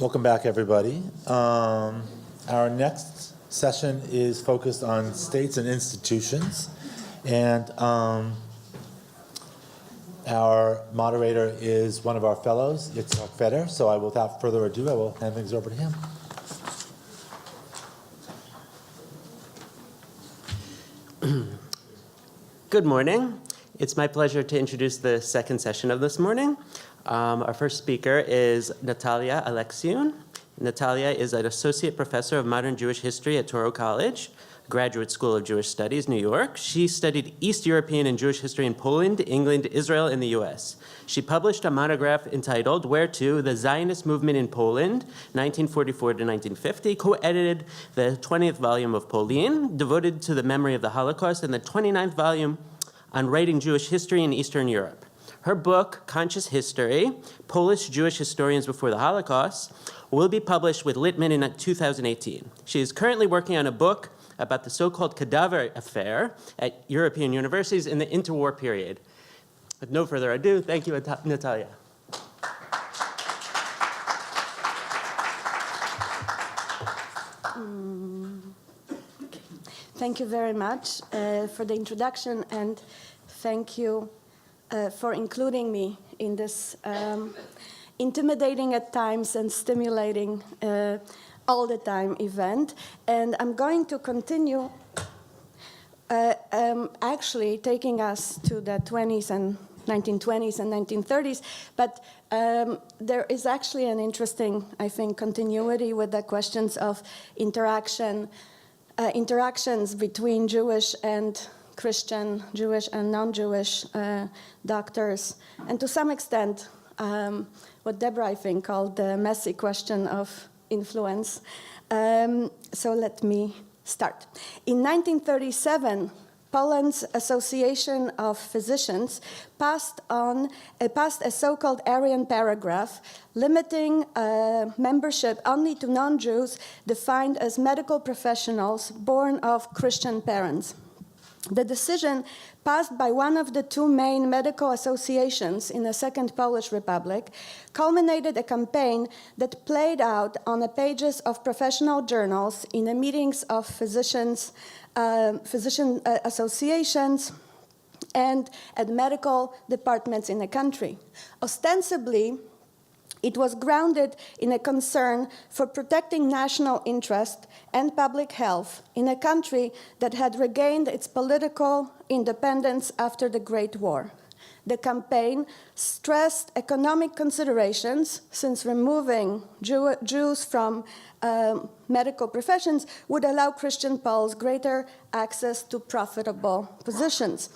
Welcome back, everybody. Our next session is focused on states and institutions, and our moderator is one of our fellows, Yitzhaq. So without further ado, I will hand things over to him. Good morning. It's my pleasure to introduce the second session of this morning. Our first speaker is Natalia Aleksiun. Natalia is an associate professor of modern Jewish history at Touro College, Graduate School of Jewish Studies, New York. She studied East European and Jewish history in Poland, England, Israel, and the US. She published a monograph entitled Where To? The Zionist Movement in Poland, 1944 to 1950, co-edited the 20th volume of POLIN, devoted to the memory of the Holocaust, and the 29th volume on writing Jewish history in Eastern Europe. Her book, Conscious History, Polish Jewish Historians Before the Holocaust, will be published with Littman in 2018. She is currently working on a book about the so-called cadaver affair at European universities in the interwar period. With no further ado, thank you, Natalia. Thank you very much for the introduction, and thank you for including me in this intimidating at times and stimulating all the time event. And I'm going to continue actually taking us to the 1920s and 1930s, but there is actually an interesting, I think, continuity with the questions of interactions between Jewish and Christian, Jewish and non-Jewish doctors, and to some extent, what Deborah, I think, called the messy question of influence. So let me start. In 1937, Poland's Association of Physicians passed a so-called Aryan paragraph limiting membership only to non-Jews defined as medical professionals born of Christian parents. The decision, passed by one of the two main medical associations in the Second Polish Republic, culminated a campaign that played out on the pages of professional journals, in the meetings of physician associations, and at medical departments in the country. Ostensibly, it was grounded in a concern for protecting national interest and public health in a country that had regained its political independence after the Great War. The campaign stressed economic considerations, since removing Jews from medical professions would allow Christian Poles greater access to profitable positions.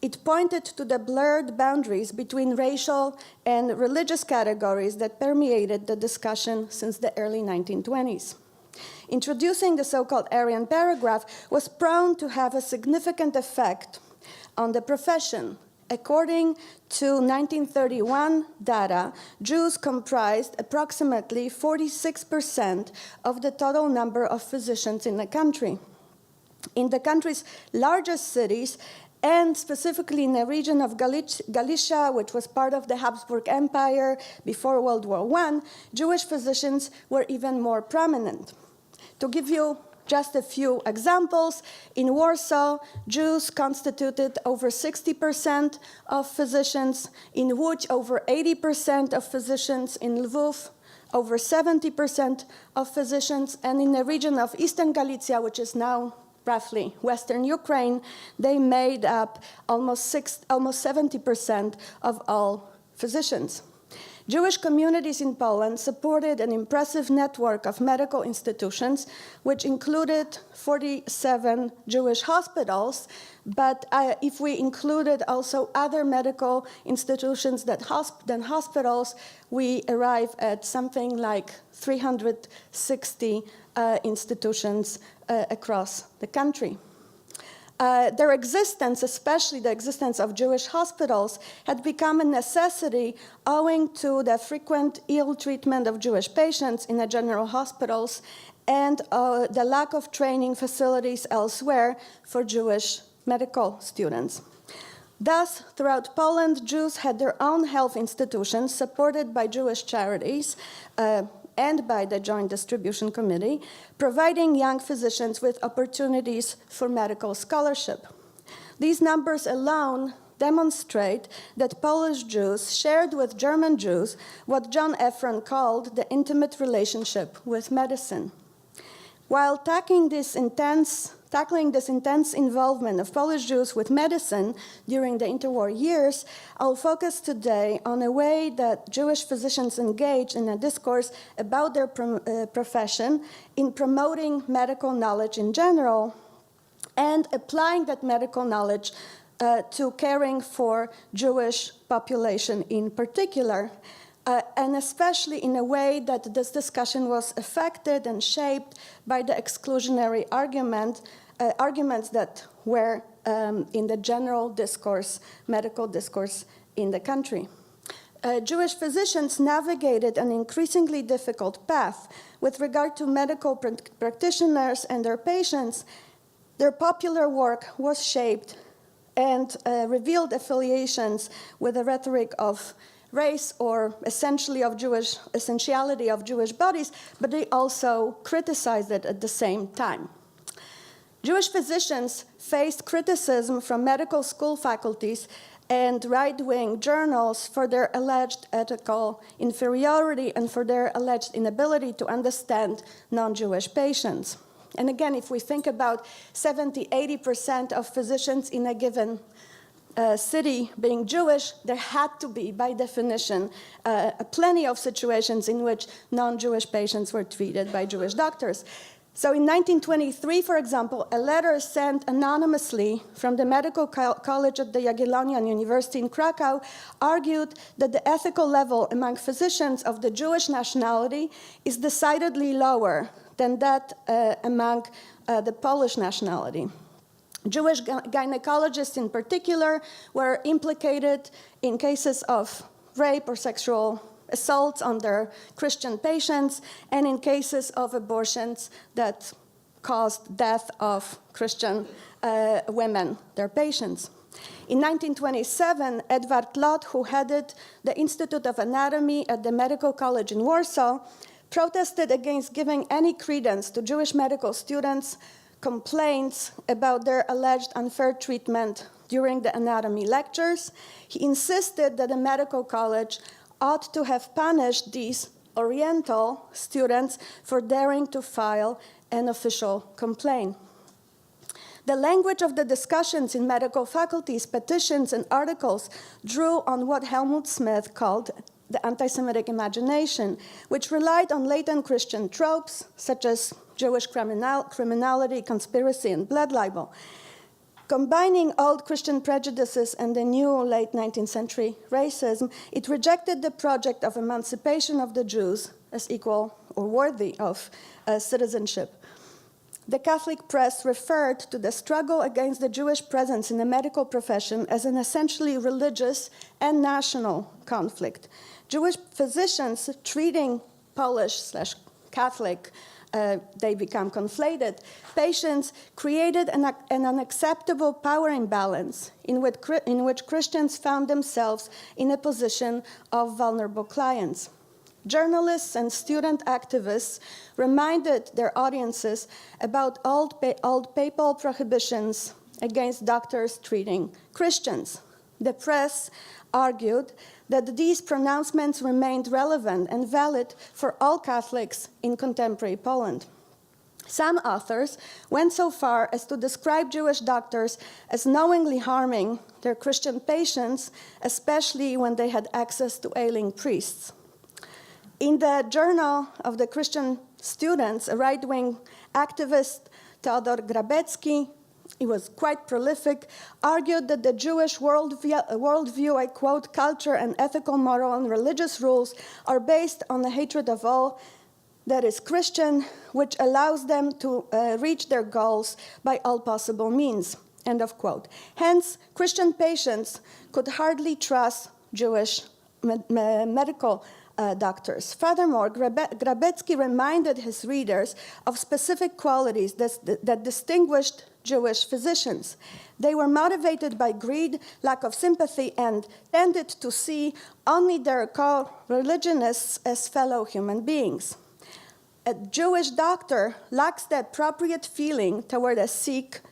It pointed to the blurred boundaries between racial and religious categories that permeated the discussion since the early 1920s. Introducing the so-called Aryan paragraph was prone to have a significant effect on the profession. According to 1931 data, Jews comprised approximately 46% of the total number of physicians in the country. In the country's largest cities, and specifically in the region of Galicia, which was part of the Habsburg Empire before World War I, Jewish physicians were even more prominent. To give you just a few examples, in Warsaw, Jews constituted over 60% of physicians, in Łódź over 80% of physicians, in Lwów over 70% of physicians, and in the region of Eastern Galicia, which is now roughly Western Ukraine, they made up almost 70% of all physicians. Jewish communities in Poland supported an impressive network of medical institutions, which included 47 Jewish hospitals, but if we included also other medical institutions than hospitals, we arrive at something like 360 institutions across the country. Their existence, especially the existence of Jewish hospitals, had become a necessity owing to the frequent ill treatment of Jewish patients in the general hospitals and the lack of training facilities elsewhere for Jewish medical students. Thus, throughout Poland, Jews had their own health institutions supported by Jewish charities, and by the Joint Distribution Committee, providing young physicians with opportunities for medical scholarship. These numbers alone demonstrate that Polish Jews shared with German Jews what John Ephron called the intimate relationship with medicine. While tackling this intense involvement of Polish Jews with medicine during the interwar years, I'll focus today on a way that Jewish physicians engaged in a discourse about their profession in promoting medical knowledge in general and applying that medical knowledge to caring for Jewish population in particular, and especially in a way that this discussion was affected and shaped by the exclusionary arguments that were in the general discourse, medical discourse in the country. Jewish physicians navigated an increasingly difficult path with regard to medical practitioners and their patients. Their popular work was shaped and revealed affiliations with the rhetoric of race or essentiality of Jewish bodies, but they also criticized it at the same time. Jewish physicians faced criticism from medical school faculties and right-wing journals for their alleged ethical inferiority and for their alleged inability to understand non-Jewish patients. And again, if we think about 70–80% of physicians in a given city being Jewish, there had to be, by definition, plenty of situations in which non-Jewish patients were treated by Jewish doctors. So in 1923, for example, a letter sent anonymously from the Medical College at the Jagiellonian University in Krakow argued that the ethical level among physicians of the Jewish nationality is decidedly lower than that among the Polish nationality. Jewish gynecologists in particular were implicated in cases of rape or sexual assaults on their Christian patients and in cases of abortions that caused death of Christian women, their patients. In 1927, Edward Lott, who headed the Institute of Anatomy at the Medical College in Warsaw, protested against giving any credence to Jewish medical students' complaints about their alleged unfair treatment during the anatomy lectures. He insisted that the medical college ought to have punished these Oriental students for daring to file an official complaint. The language of the discussions in medical faculties, petitions, and articles drew on what Helmut Smith called the anti-Semitic imagination, which relied on latent Christian tropes, such as Jewish criminality, conspiracy, and blood libel. Combining old Christian prejudices and the new late 19th century racism, it rejected the project of emancipation of the Jews as equal or worthy of citizenship. The Catholic press referred to the struggle against the Jewish presence in the medical profession as an essentially religious and national conflict. Jewish physicians treating Polish/Catholic, they become conflated, patients created an unacceptable power imbalance in which Christians found themselves in a position of vulnerable clients. Journalists and student activists reminded their audiences about old papal prohibitions against doctors treating Christians. The press argued that these pronouncements remained relevant and valid for all Catholics in contemporary Poland. Some authors went so far as to describe Jewish doctors as knowingly harming their Christian patients, especially when they had access to ailing priests. In the Journal of the Christian Students, a right-wing activist, Theodor Grabecki, he was quite prolific, argued that the Jewish worldview, I quote, culture and ethical, moral, and religious rules are based on the hatred of all that is Christian, which allows them to reach their goals by all possible means, end of quote. Hence, Christian patients could hardly trust Jewish medical doctors. Furthermore, Grabecki reminded his readers of specific qualities that distinguished Jewish physicians. They were motivated by greed, lack of sympathy, and tended to see only their co-religionists as fellow human beings. a Jewish doctor lacks the appropriate feeling toward a sick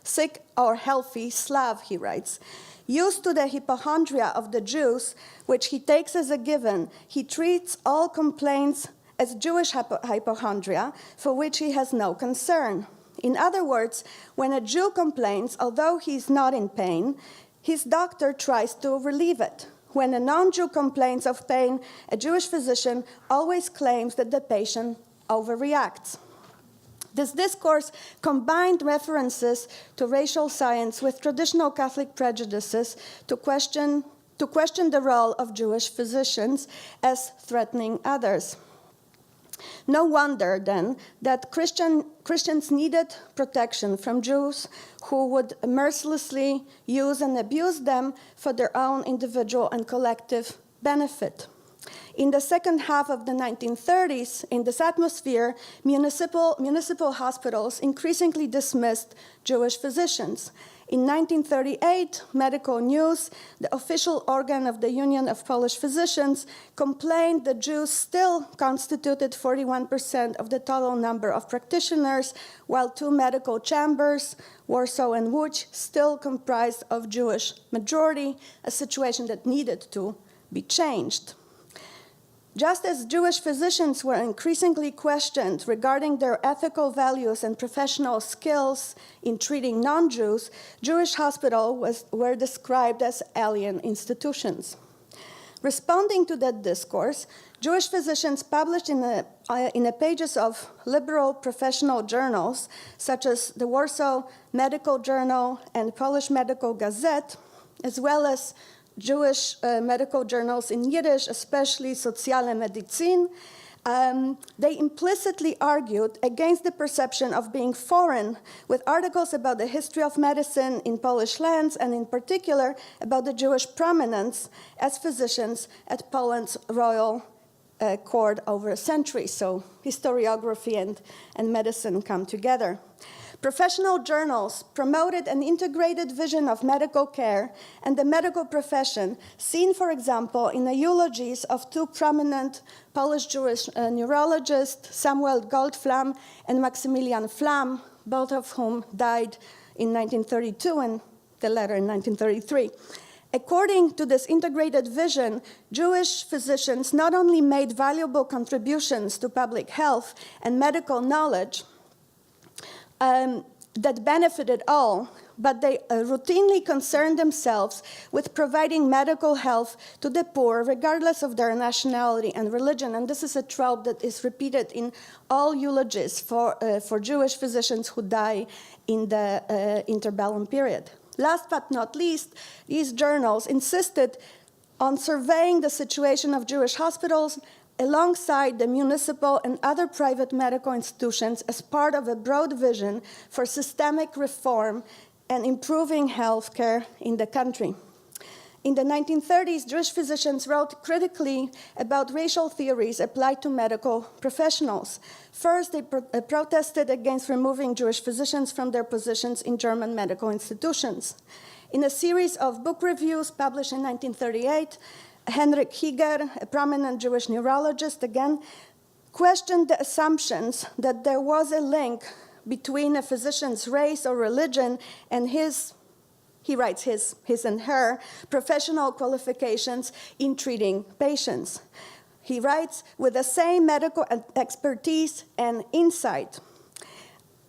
or healthy Slav, he writes. Used to the hypochondria of the Jews, which he takes as a given, he treats all complaints as Jewish hypochondria, for which he has no concern. In other words, when a Jew complains, although he is not in pain, his doctor tries to relieve it. When a non-Jew complains of pain, a Jewish physician always claims that the patient overreacts. This discourse combined references to racial science with traditional Catholic prejudices to question the role of Jewish physicians as threatening others. No wonder, then, that Christians needed protection from Jews who would mercilessly use and abuse them for their own individual and collective benefit. In the second half of the 1930s, in this atmosphere, municipal hospitals increasingly dismissed Jewish physicians. In 1938, Medical News, the official organ of the Union of Polish Physicians, complained that Jews still constituted 41% of the total number of practitioners, while two medical chambers, Warsaw and Łódź, still comprised of Jewish majority, a situation that needed to be changed. Just as Jewish physicians were increasingly questioned regarding their ethical values and professional skills in treating non-Jews, Jewish hospitals were described as alien institutions. Responding to that discourse, Jewish physicians published in the pages of liberal professional journals, such as the Warsaw Medical Journal and Polish Medical Gazette, as well as Jewish medical journals in Yiddish, especially Socjale Medizin, they implicitly argued against the perception of being foreign, with articles about the history of medicine in Polish lands, and in particular about the Jewish prominence as physicians at Poland's royal court over a century. So historiography and medicine come together. Professional journals promoted an integrated vision of medical care and the medical profession, seen, for example, in the eulogies of two prominent Polish Jewish neurologists, Samuel Goldflam and Maximilian Flam, both of whom died in 1932 and the latter in 1933. According to this integrated vision, Jewish physicians not only made valuable contributions to public health and medical knowledge, that benefited all, but they routinely concerned themselves with providing medical health to the poor, regardless of their nationality and religion. And this is a trope that is repeated in all eulogies for Jewish physicians who die in the interbellum period. Last but not least, these journals insisted on surveying the situation of Jewish hospitals alongside the municipal and other private medical institutions as part of a broad vision for systemic reform and improving healthcare in the country. In the 1930s, Jewish physicians wrote critically about racial theories applied to medical professionals. First, they protested against removing Jewish physicians from their positions in German medical institutions. In a series of book reviews published in 1938, Henrik Higer, a prominent Jewish neurologist, again, questioned the assumptions that there was a link between a physician's race or religion and he writes his and her professional qualifications in treating patients. He writes, with the same medical expertise and insight.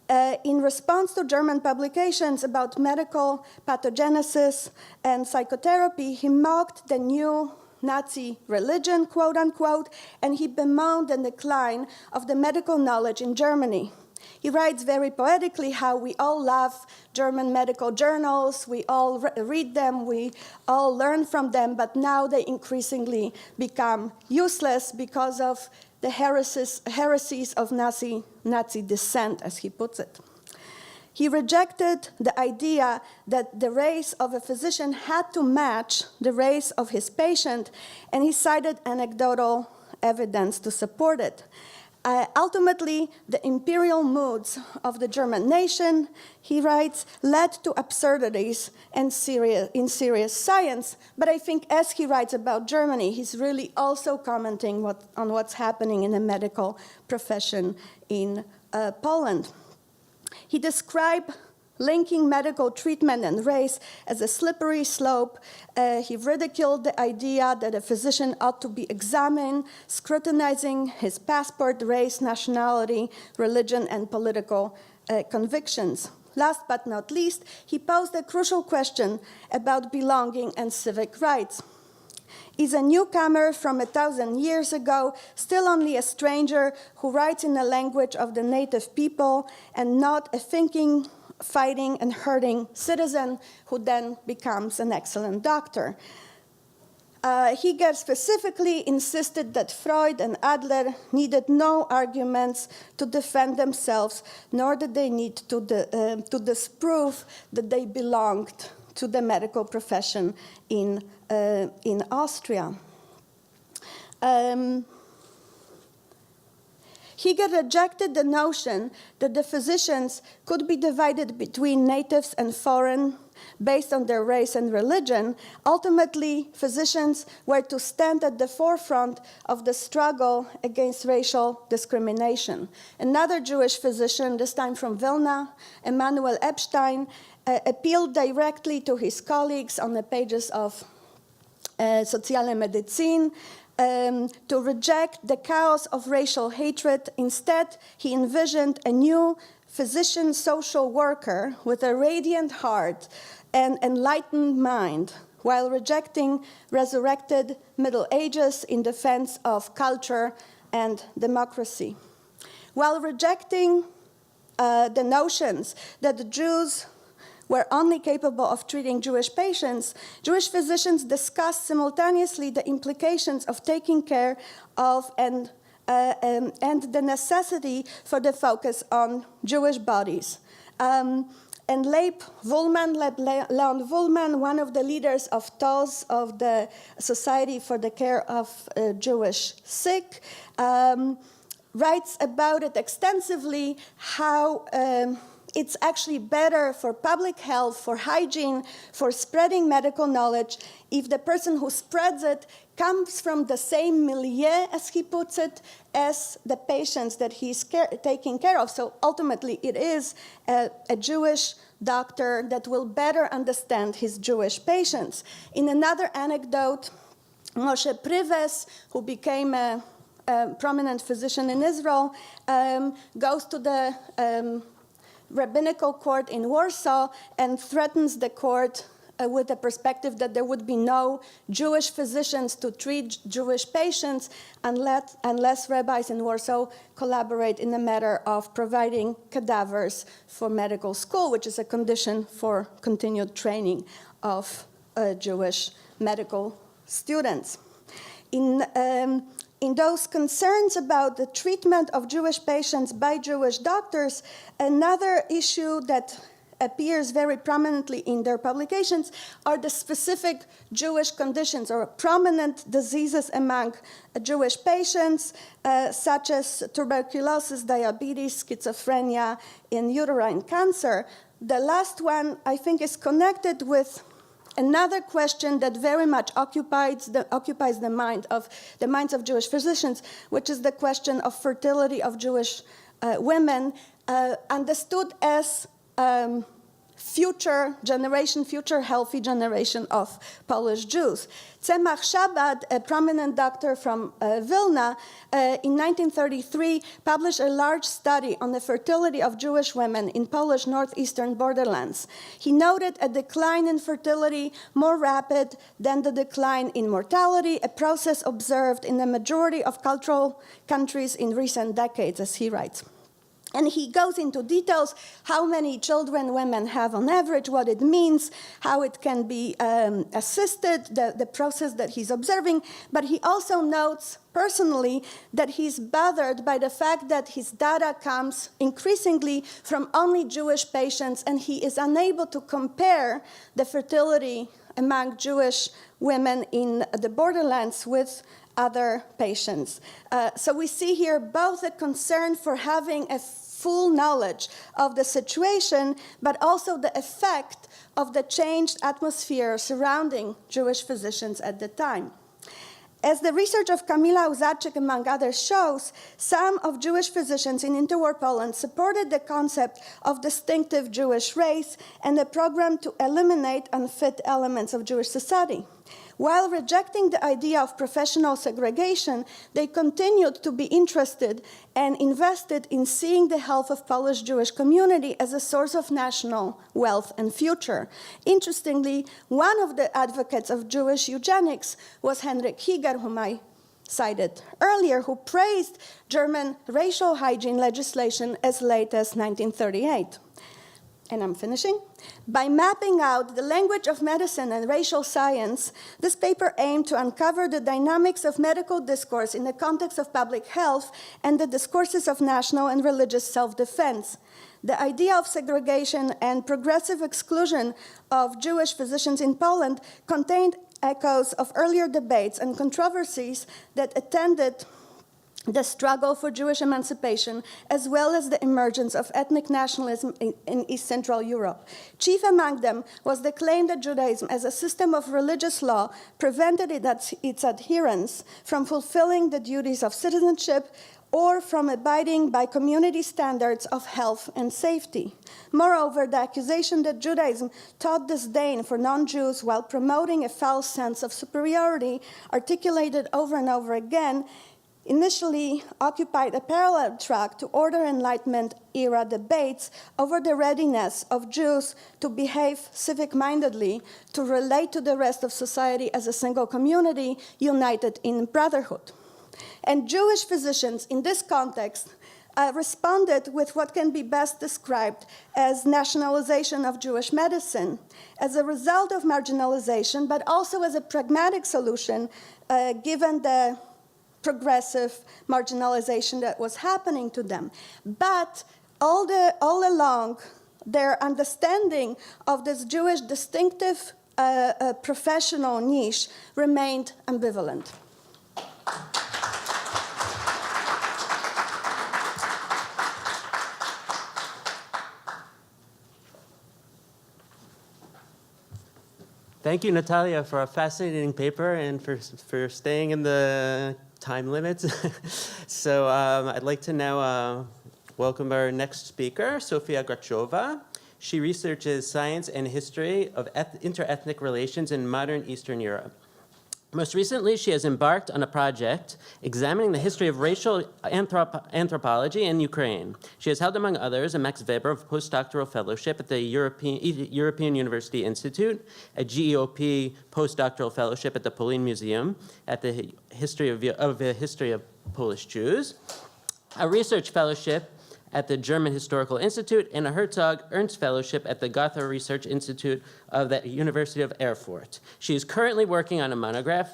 In response to German publications about medical pathogenesis and psychotherapy, he mocked the new Nazi religion, quote unquote, and he bemoaned the decline of the medical knowledge in Germany. He writes very poetically how we all love German medical journals, we all read them, we all learn from them, but now they increasingly become useless because of the heresies of Nazi dissent, as he puts it. He rejected the idea that the race of a physician had to match the race of his patient, and he cited anecdotal evidence to support it. Ultimately, the imperial moods of the German nation, he writes, led to absurdities in serious science. But I think as he writes about Germany, he's really also commenting on what's happening in the medical profession in Poland. He described linking medical treatment and race as a slippery slope. He ridiculed the idea that a physician ought to be examined, scrutinizing his passport, race, nationality, religion, and political convictions. Last but not least, he posed a crucial question about belonging and civic rights. Is a newcomer from 1,000 years ago still only a stranger who writes in the language of the native people and not a thinking, fighting, and hurting citizen who then becomes an excellent doctor? Heger specifically insisted that Freud and Adler needed no arguments to defend themselves, nor did they need to disprove that they belonged to the medical profession in Austria. Heger rejected the notion that the physicians could be divided between natives and foreign based on their race and religion. Ultimately, physicians were to stand at the forefront of the struggle against racial discrimination. Another Jewish physician, this time from Vilna, Emanuel Epstein, appealed directly to his colleagues on the pages of Soziale Medizin to reject the chaos of racial hatred. Instead, he envisioned a new physician social worker with a radiant heart and enlightened mind, while rejecting resurrected Middle Ages in defense of culture and democracy. While rejecting the notions that the Jews were only capable of treating Jewish patients, Jewish physicians discussed simultaneously the implications of taking care of and the necessity for the focus on Jewish bodies. And Leon Woolman, one of the leaders of TOS, of the Society for the Care of Jewish Sick, writes about it extensively, how it's actually better for public health, for hygiene, for spreading medical knowledge, if the person who spreads it comes from the same milieu, as he puts it, as the patients that he's taking care of. So ultimately, it is a Jewish doctor that will better understand his Jewish patients. In another anecdote, Moshe Prives, who became a prominent physician in Israel, goes to the rabbinical court in Warsaw and threatens the court with the perspective that there would be no Jewish physicians to treat Jewish patients unless rabbis in Warsaw collaborate in the matter of providing cadavers for medical school, which is a condition for continued training of Jewish medical students. In those concerns about the treatment of Jewish patients by Jewish doctors, another issue that appears very prominently in their publications are the specific Jewish conditions or prominent diseases among Jewish patients, such as tuberculosis, diabetes, schizophrenia, and uterine cancer. The last one, I think, is connected with another question that very much occupies the minds of Jewish physicians, which is the question of fertility of Jewish women, understood as future healthy generation of Polish Jews. Tzemach Shabbat, a prominent doctor from Vilna, in 1933 published a large study on the fertility of Jewish women in Polish northeastern borderlands. He noted a decline in fertility more rapid than the decline in mortality, a process observed in the majority of cultural countries in recent decades, as he writes. And he goes into details how many children women have on average, what it means, how it can be assisted, the process that he's observing. But he also notes personally that he's bothered by the fact that his data comes increasingly from only Jewish patients, and he is unable to compare the fertility among Jewish women in the borderlands with other patients. So we see here both a concern for having a full knowledge of the situation, but also the effect of the changed atmosphere surrounding Jewish physicians at the time. As the research of Kamila Uzaczyk, among others, shows, some of Jewish physicians in interwar Poland supported the concept of distinctive Jewish race and a program to eliminate unfit elements of Jewish society. While rejecting the idea of professional segregation, they continued to be interested and invested in seeing the health of Polish Jewish community as a source of national wealth and future. Interestingly, one of the advocates of Jewish eugenics was Henryk Higer, whom I cited earlier, who praised German racial hygiene legislation as late as 1938. And I'm finishing. By mapping out the language of medicine and racial science, this paper aimed to uncover the dynamics of medical discourse in the context of public health and the discourses of national and religious self-defense. The idea of segregation and progressive exclusion of Jewish physicians in Poland contained echoes of earlier debates and controversies that attended the struggle for Jewish emancipation, as well as the emergence of ethnic nationalism in East Central Europe. Chief among them was the claim that Judaism, as a system of religious law, prevented its adherents from fulfilling the duties of citizenship or from abiding by community standards of health and safety. Moreover, the accusation that Judaism taught disdain for non-Jews while promoting a false sense of superiority, articulated over and over again, initially occupied a parallel track to Order Enlightenment era debates over the readiness of Jews to behave civic-mindedly, to relate to the rest of society as a single community united in brotherhood. And Jewish physicians in this context responded with what can be best described as nationalization of Jewish medicine as a result of marginalization, but also as a pragmatic solution given the progressive marginalization that was happening to them. But all along, their understanding of this Jewish distinctive professional niche remained ambivalent. Thank you, Natalia, for a fascinating paper and for staying in the time limits. So I'd like to now welcome our next speaker, Sofia Grachova. She researches science and history of interethnic relations in modern Eastern Europe. Most recently, she has embarked on a project examining the history of racial anthropology in Ukraine. She has held, among others, a Max Weber postdoctoral fellowship at the European University Institute, a GEOP postdoctoral fellowship at the POLIN Museum, at the history of Polish Jews, a research fellowship at the German Historical Institute, and a Herzog Ernst Fellowship at the Gotha Research Institute of the University of Erfurt. She is currently working on a monograph,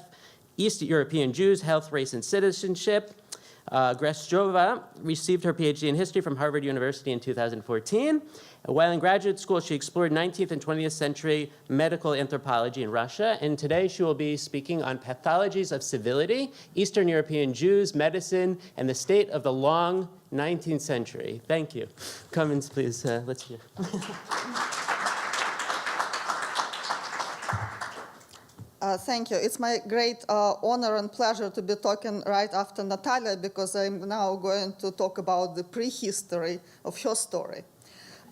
East European Jews, Health, Race, and Citizenship. Grachova received her PhD in history from Harvard University in 2014. While in graduate school, she explored 19th and 20th century medical anthropology in Russia, and today she will be speaking on pathologies of civility, Eastern European Jews, medicine, and the state of the long 19th century. Thank you. Come in, please. Let's hear. Thank you. It's my great honor and pleasure to be talking right after Natalia, because I'm now going to talk about the prehistory of her story.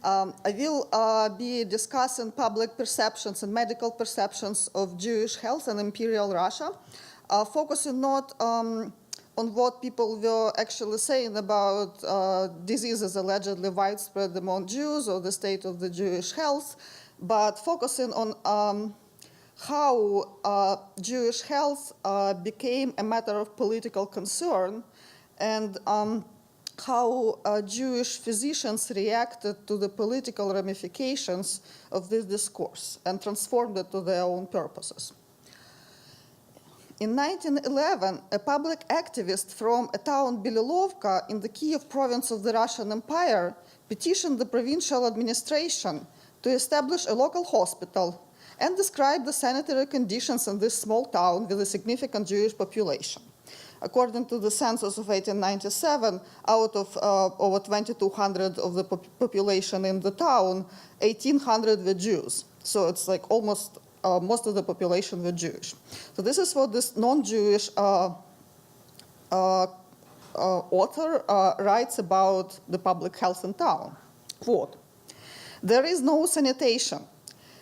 I will be discussing public perceptions and medical perceptions of Jewish health in Imperial Russia, focusing not on what people were actually saying about diseases allegedly widespread among Jews or the state of the Jewish health, but focusing on how Jewish health became a matter of political concern, and how Jewish physicians reacted to the political ramifications of this discourse and transformed it to their own purposes. In 1911, a public activist from a town Belilovka in the Kiev province of the Russian Empire petitioned the provincial administration to establish a local hospital and described the sanitary conditions in this small town with a significant Jewish population. According to the census of 1897, out of over 2,200 of the population in the town, 1,800 were Jews. So it's like almost most of the population were Jewish. So this is what this non-Jewish author writes about the public health in town. Quote, "There is no sanitation,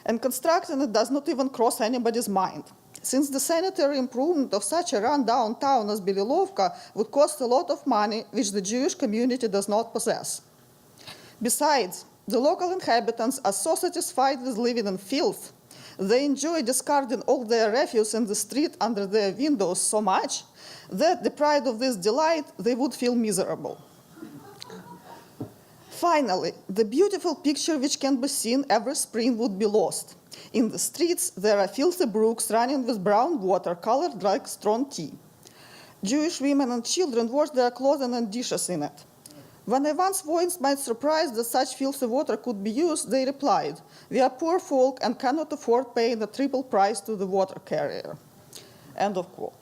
and constructing it does not even cross anybody's mind. Since the sanitary improvement of such a run-down town as Belilovka would cost a lot of money, which the Jewish community does not possess. Besides, the local inhabitants are so satisfied with living in filth, they enjoy discarding all their refuse in the street under their windows so much that, deprived of this delight, they would feel miserable. Finally, the beautiful picture which can be seen every spring would be lost. In the streets, there are filthy brooks running with brown water colored like strong tea. Jewish women and children wash their clothing and dishes in it. When I once voiced my surprise that such filthy water could be used, they replied, 'We are poor folk and cannot afford paying the triple price to the water carrier.'" End of quote.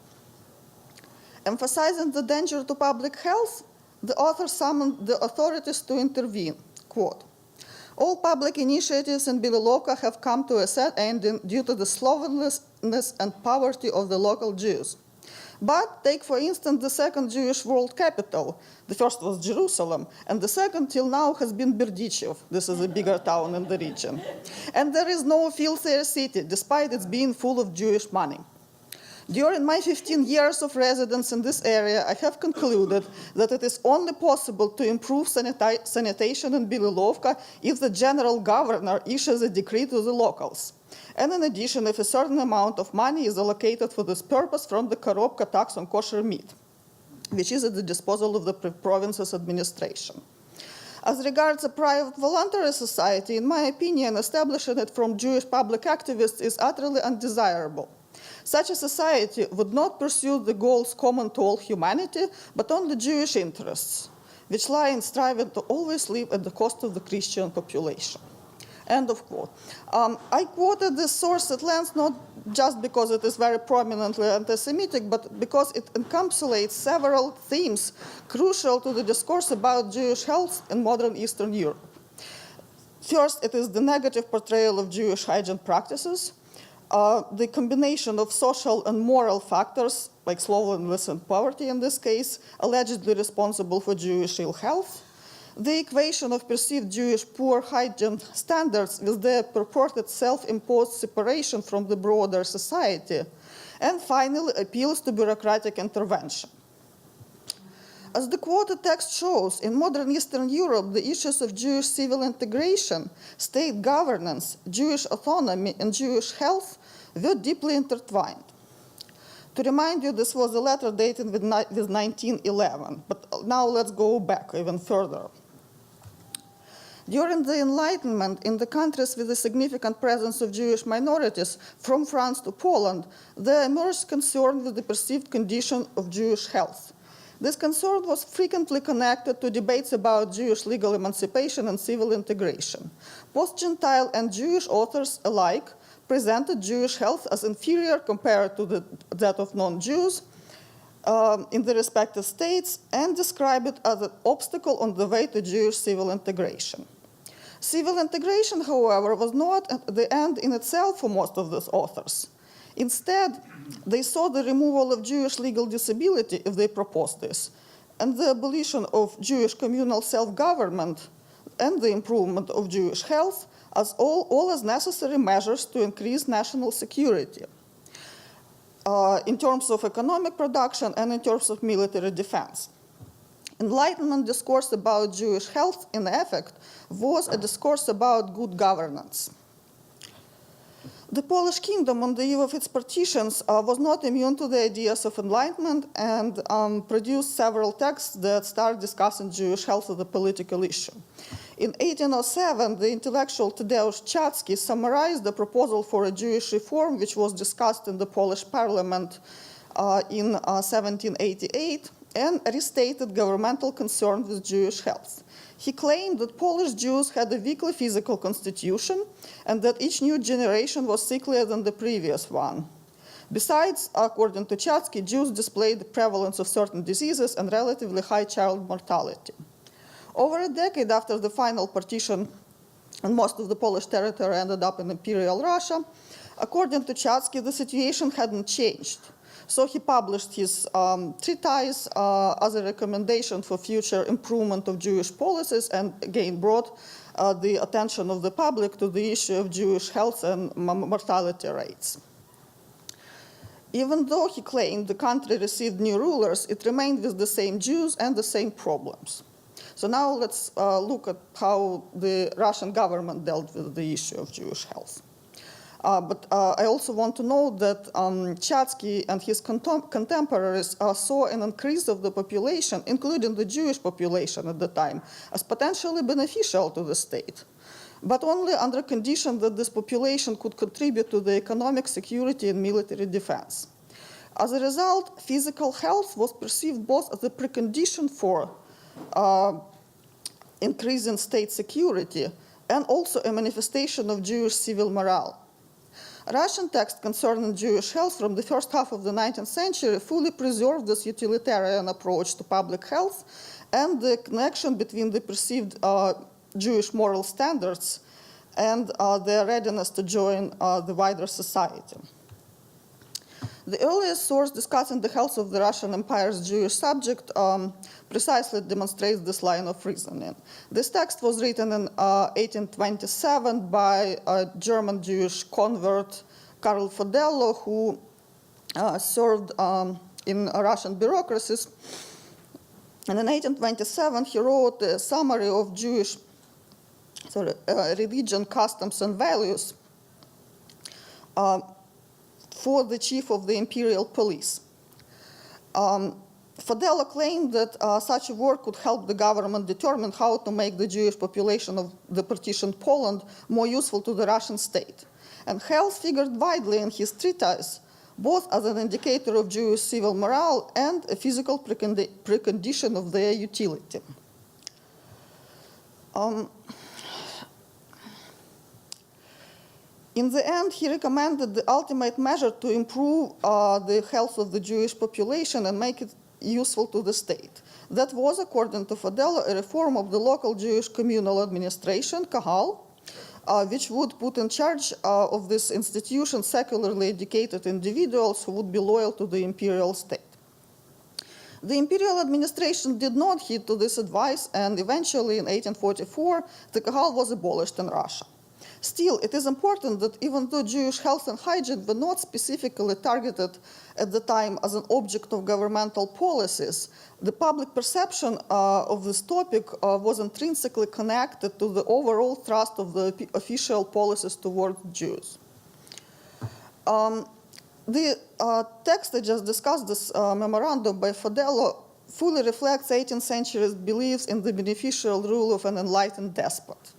Emphasizing the danger to public health, the author summoned the authorities to intervene. Quote, "All public initiatives in Belilovka have come to a sad ending due to the slovenliness and poverty of the local Jews. But take, for instance, the second Jewish world capital. The first was Jerusalem, and the second till now has been Berdichev. This is a bigger town in the region. And there is no filthier city, despite its being full of Jewish money. During my 15 years of residence in this area, I have concluded that it is only possible to improve sanitation in Belilovka if the general governor issues a decree to the locals. And in addition, if a certain amount of money is allocated for this purpose from the Korobka tax on kosher meat, which is at the disposal of the province's administration. As regards a private voluntary society, in my opinion, establishing it from Jewish public activists is utterly undesirable. Such a society would not pursue the goals common to all humanity, but only Jewish interests, which lie in striving to always live at the cost of the Christian population." End of quote. I quoted this source at length not just because it is very prominently anti-Semitic, but because it encapsulates several themes crucial to the discourse about Jewish health in modern Eastern Europe. First, it is the negative portrayal of Jewish hygiene practices, the combination of social and moral factors, like slovenliness and poverty in this case, allegedly responsible for Jewish ill health, the equation of perceived Jewish poor hygiene standards with their purported self-imposed separation from the broader society, and finally, appeals to bureaucratic intervention. As the quoted text shows, in modern Eastern Europe, the issues of Jewish civil integration, state governance, Jewish autonomy, and Jewish health were deeply intertwined. To remind you, this was a letter dated with 1911, but now let's go back even further. During the Enlightenment, in the countries with a significant presence of Jewish minorities, from France to Poland, there emerged concern with the perceived condition of Jewish health. This concern was frequently connected to debates about Jewish legal emancipation and civil integration. Both Gentile and Jewish authors alike presented Jewish health as inferior compared to that of non-Jews in the respective states and described it as an obstacle on the way to Jewish civil integration. Civil integration, however, was not the end in itself for most of these authors. Instead, they saw the removal of Jewish legal disability, if they proposed this, and the abolition of Jewish communal self-government and the improvement of Jewish health as all as necessary measures to increase national security in terms of economic production and in terms of military defense. Enlightenment discourse about Jewish health, in effect, was a discourse about good governance. The Polish kingdom, on the eve of its partitions, was not immune to the ideas of Enlightenment and produced several texts that start discussing Jewish health as a political issue. In 1807, the intellectual Tadeusz Chadzki summarized the proposal for a Jewish reform, which was discussed in the Polish parliament in 1788, and restated governmental concern with Jewish health. He claimed that Polish Jews had a weakly physical constitution and that each new generation was sicklier than the previous one. Besides, according to Chatsky, Jews displayed the prevalence of certain diseases and relatively high child mortality. Over a decade after the final partition, and most of the Polish territory ended up in Imperial Russia, according to Chatsky, the situation hadn't changed. So he published his treatise as a recommendation for future improvement of Jewish policies and again brought the attention of the public to the issue of Jewish health and mortality rates. Even though he claimed the country received new rulers, it remained with the same Jews and the same problems. So now let's look at how the Russian government dealt with the issue of Jewish health. But I also want to note that Chatsky and his contemporaries saw an increase of the population, including the Jewish population at the time, as potentially beneficial to the state, but only under condition that this population could contribute to the economic security and military defense. As a result, physical health was perceived both as a precondition for increasing state security and also a manifestation of Jewish civil morale. Russian text concerning Jewish health from the first half of the 19th century fully preserved this utilitarian approach to public health and the connection between the perceived Jewish moral standards and their readiness to join the wider society. The earliest source discussing the health of the Russian Empire's Jewish subject precisely demonstrates this line of reasoning. This text was written in 1827 by a German Jewish convert, Karl Fodello, who served in Russian bureaucracies. And in 1827, he wrote a summary of Jewish religion, customs, and values for the chief of the imperial police. Fodello claimed that such a work could help the government determine how to make the Jewish population of the partitioned Poland more useful to the Russian state. And health figured widely in his treatise, both as an indicator of Jewish civil morale and a physical precondition of their utility. In the end, he recommended the ultimate measure to improve the health of the Jewish population and make it useful to the state. That was, according to Fodello, a reform of the local Jewish communal administration, Kahal, which would put in charge of this institution secularly educated individuals who would be loyal to the imperial state. The imperial administration did not heed to this advice, and eventually in 1844, the Kahal was abolished in Russia. Still, it is important that even though Jewish health and hygiene were not specifically targeted at the time as an object of governmental policies, the public perception of this topic was intrinsically connected to the overall thrust of the official policies toward Jews. The text I just discussed, this memorandum by Fodello, fully reflects 18th century's beliefs in the beneficial rule of an enlightened despot.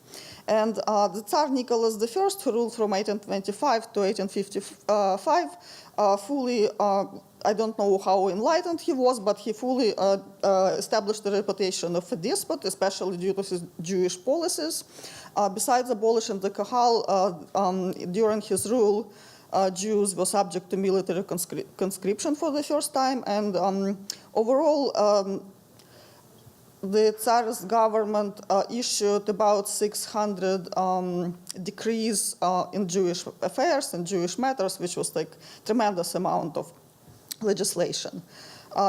And the Tsar Nicholas I, who ruled from 1825 to 1855, fully, I don't know how enlightened he was, but he fully established the reputation of a despot, especially due to his Jewish policies. Besides abolishing the Kahal, during his rule, Jews were subject to military conscription for the first time, and overall, the Tsar's government issued about 600 decrees in Jewish affairs and Jewish matters, which was like tremendous amount of legislation,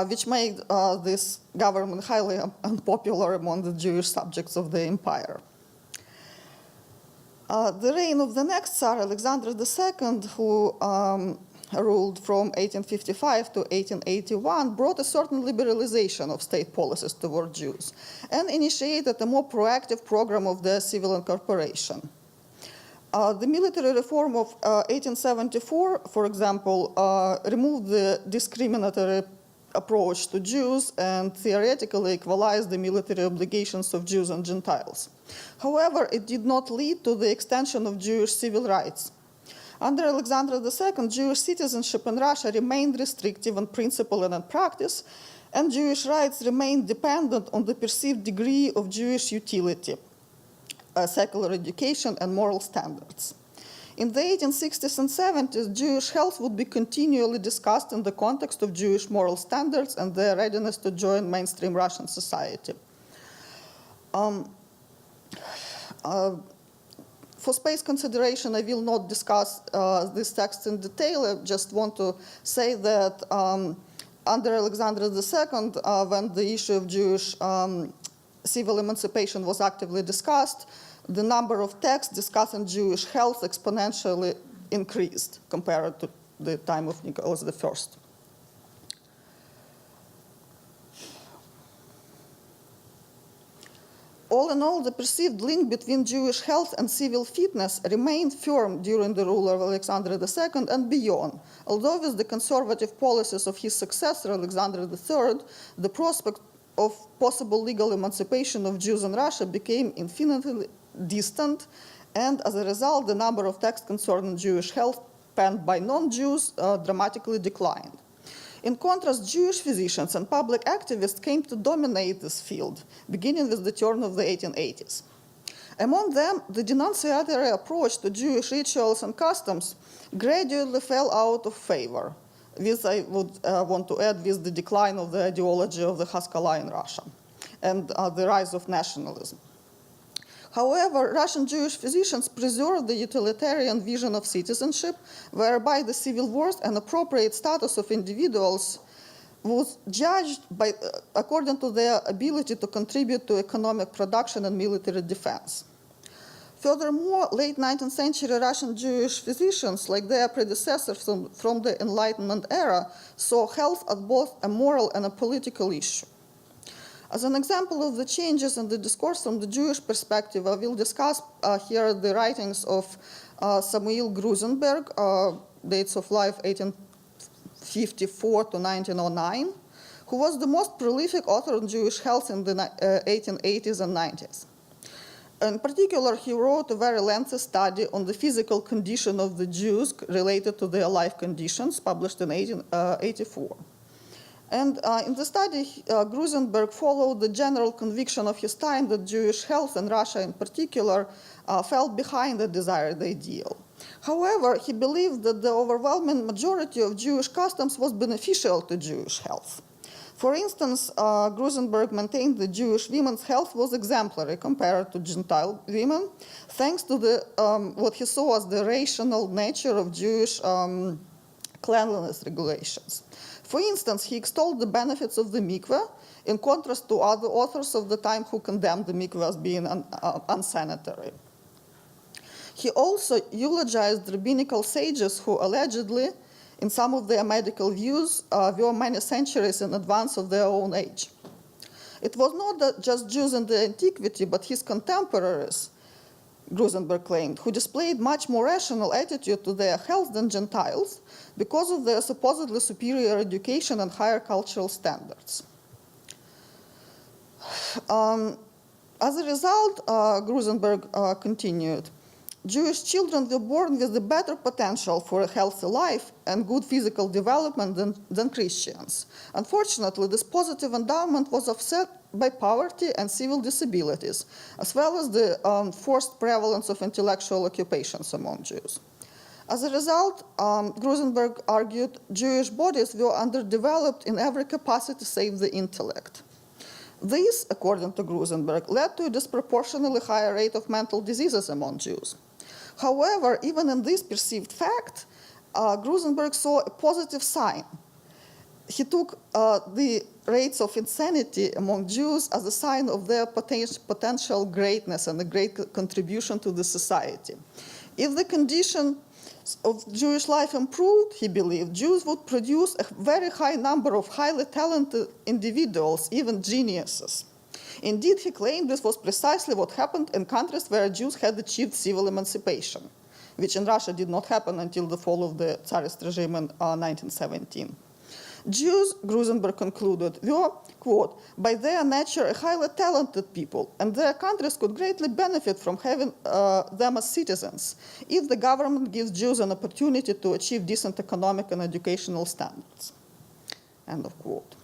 which made this government highly unpopular among the Jewish subjects of the empire. The reign of the next Tsar, Alexander II, who ruled from 1855 to 1881, brought a certain liberalization of state policies toward Jews and initiated a more proactive program of their civil incorporation. The military reform of 1874, for example, removed the discriminatory approach to Jews and theoretically equalized the military obligations of Jews and Gentiles. However, it did not lead to the extension of Jewish civil rights. Under Alexander II, Jewish citizenship in Russia remained restrictive in principle and in practice, and Jewish rights remained dependent on the perceived degree of Jewish utility, secular education, and moral standards. In the 1860s and 70s, Jewish health would be continually discussed in the context of Jewish moral standards and their readiness to join mainstream Russian society. For space consideration, I will not discuss this text in detail. I just want to say that under Alexander II, when the issue of Jewish civil emancipation was actively discussed, the number of texts discussing Jewish health exponentially increased compared to the time of Nicholas I. All in all, the perceived link between Jewish health and civil fitness remained firm during the rule of Alexander II and beyond, although with the conservative policies of his successor, Alexander III, the prospect of possible legal emancipation of Jews in Russia became infinitely distant, and as a result, the number of texts concerning Jewish health penned by non-Jews dramatically declined. In contrast, Jewish physicians and public activists came to dominate this field, beginning with the turn of the 1880s. Among them, the denunciatory approach to Jewish rituals and customs gradually fell out of favor. This I would want to add with the decline of the ideology of the Haskalah in Russia and the rise of nationalism. However, Russian Jewish physicians preserved the utilitarian vision of citizenship, whereby the civil worth and appropriate status of individuals was judged according to their ability to contribute to economic production and military defense. Furthermore, late 19th century Russian Jewish physicians, like their predecessors from the Enlightenment era, saw health as both a moral and a political issue. As an example of the changes in the discourse from the Jewish perspective, I will discuss here the writings of Samuel Grusenberg, dates of life 1854 to 1909, who was the most prolific author on Jewish health in the 1880s and 90s. In particular, he wrote a very lengthy study on the physical condition of the Jews related to their life conditions, published in 1884. And in the study, Grusenberg followed the general conviction of his time that Jewish health, and Russia in particular, fell behind the desired ideal. However, he believed that the overwhelming majority of Jewish customs was beneficial to Jewish health. For instance, Grusenberg maintained that Jewish women's health was exemplary compared to Gentile women, thanks to what he saw as the rational nature of Jewish cleanliness regulations. For instance, he extolled the benefits of the mikveh, in contrast to other authors of the time who condemned the mikveh as being unsanitary. He also eulogized rabbinical sages who allegedly, in some of their medical views, were many centuries in advance of their own age. It was not that just Jews in the antiquity, but his contemporaries, Grusenberg claimed, who displayed much more rational attitude to their health than Gentiles because of their supposedly superior education and higher cultural standards. As a result, Grusenberg continued, Jewish children were born with a better potential for a healthy life and good physical development than Christians. Unfortunately, this positive endowment was offset by poverty and civil disabilities, as well as the forced prevalence of intellectual occupations among Jews. As a result, Grusenberg argued Jewish bodies were underdeveloped in every capacity save the intellect. This, according to Grusenberg, led to a disproportionately higher rate of mental diseases among Jews. However, even in this perceived fact, Grusenberg saw a positive sign. He took the rates of insanity among Jews as a sign of their potential greatness and a great contribution to the society. If the condition of Jewish life improved, he believed, Jews would produce a very high number of highly talented individuals, even geniuses. Indeed, he claimed this was precisely what happened in countries where Jews had achieved civil emancipation, which in Russia did not happen until the fall of the Tsarist regime in 1917. Jews, Grusenberg concluded, were, quote, by their nature a highly talented people, and their countries could greatly benefit from having them as citizens if the government gives Jews an opportunity to achieve decent economic and educational standards. End of quote.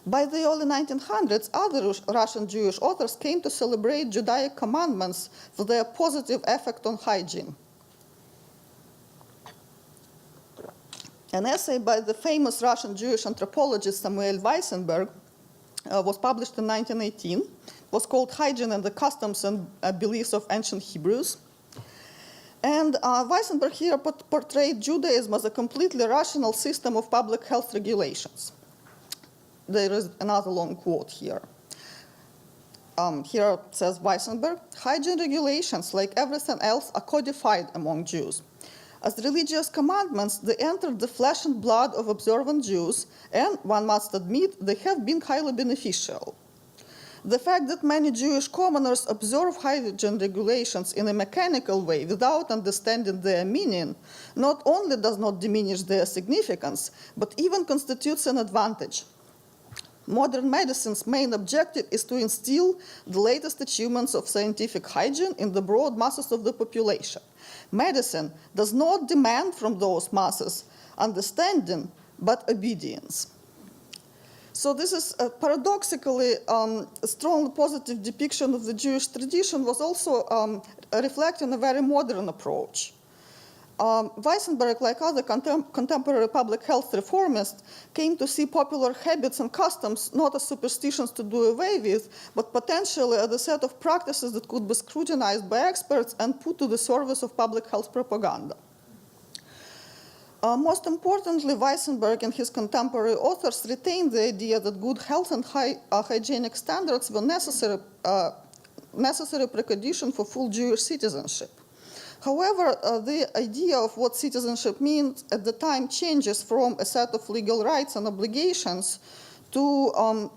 By the early 1900s, other Russian Jewish authors came to celebrate Judaic commandments for their positive effect on hygiene. An essay by the famous Russian Jewish anthropologist Samuel Weissenberg was published in 1918. It was called Hygiene and the Customs and Beliefs of Ancient Hebrews. And Weissenberg here portrayed Judaism as a completely rational system of public health regulations. There is another long quote here. Here says Weissenberg, hygiene regulations, like everything else, are codified among Jews. As religious commandments, they entered the flesh and blood of observant Jews, and one must admit they have been highly beneficial. The fact that many Jewish commoners observe hygiene regulations in a mechanical way without understanding their meaning not only does not diminish their significance, but even constitutes an advantage. Modern medicine's main objective is to instill the latest achievements of scientific hygiene in the broad masses of the population. Medicine does not demand from those masses understanding, but obedience. So this is paradoxically a strong positive depiction of the Jewish tradition was also reflecting a very modern approach. Weissenberg, like other contemporary public health reformists, came to see popular habits and customs not as superstitions to do away with, but potentially as a set of practices that could be scrutinized by experts and put to the service of public health propaganda. Most importantly, Weissenberg and his contemporary authors retained the idea that good health and hygienic standards were necessary precondition for full Jewish citizenship. However, the idea of what citizenship means at the time changes from a set of legal rights and obligations to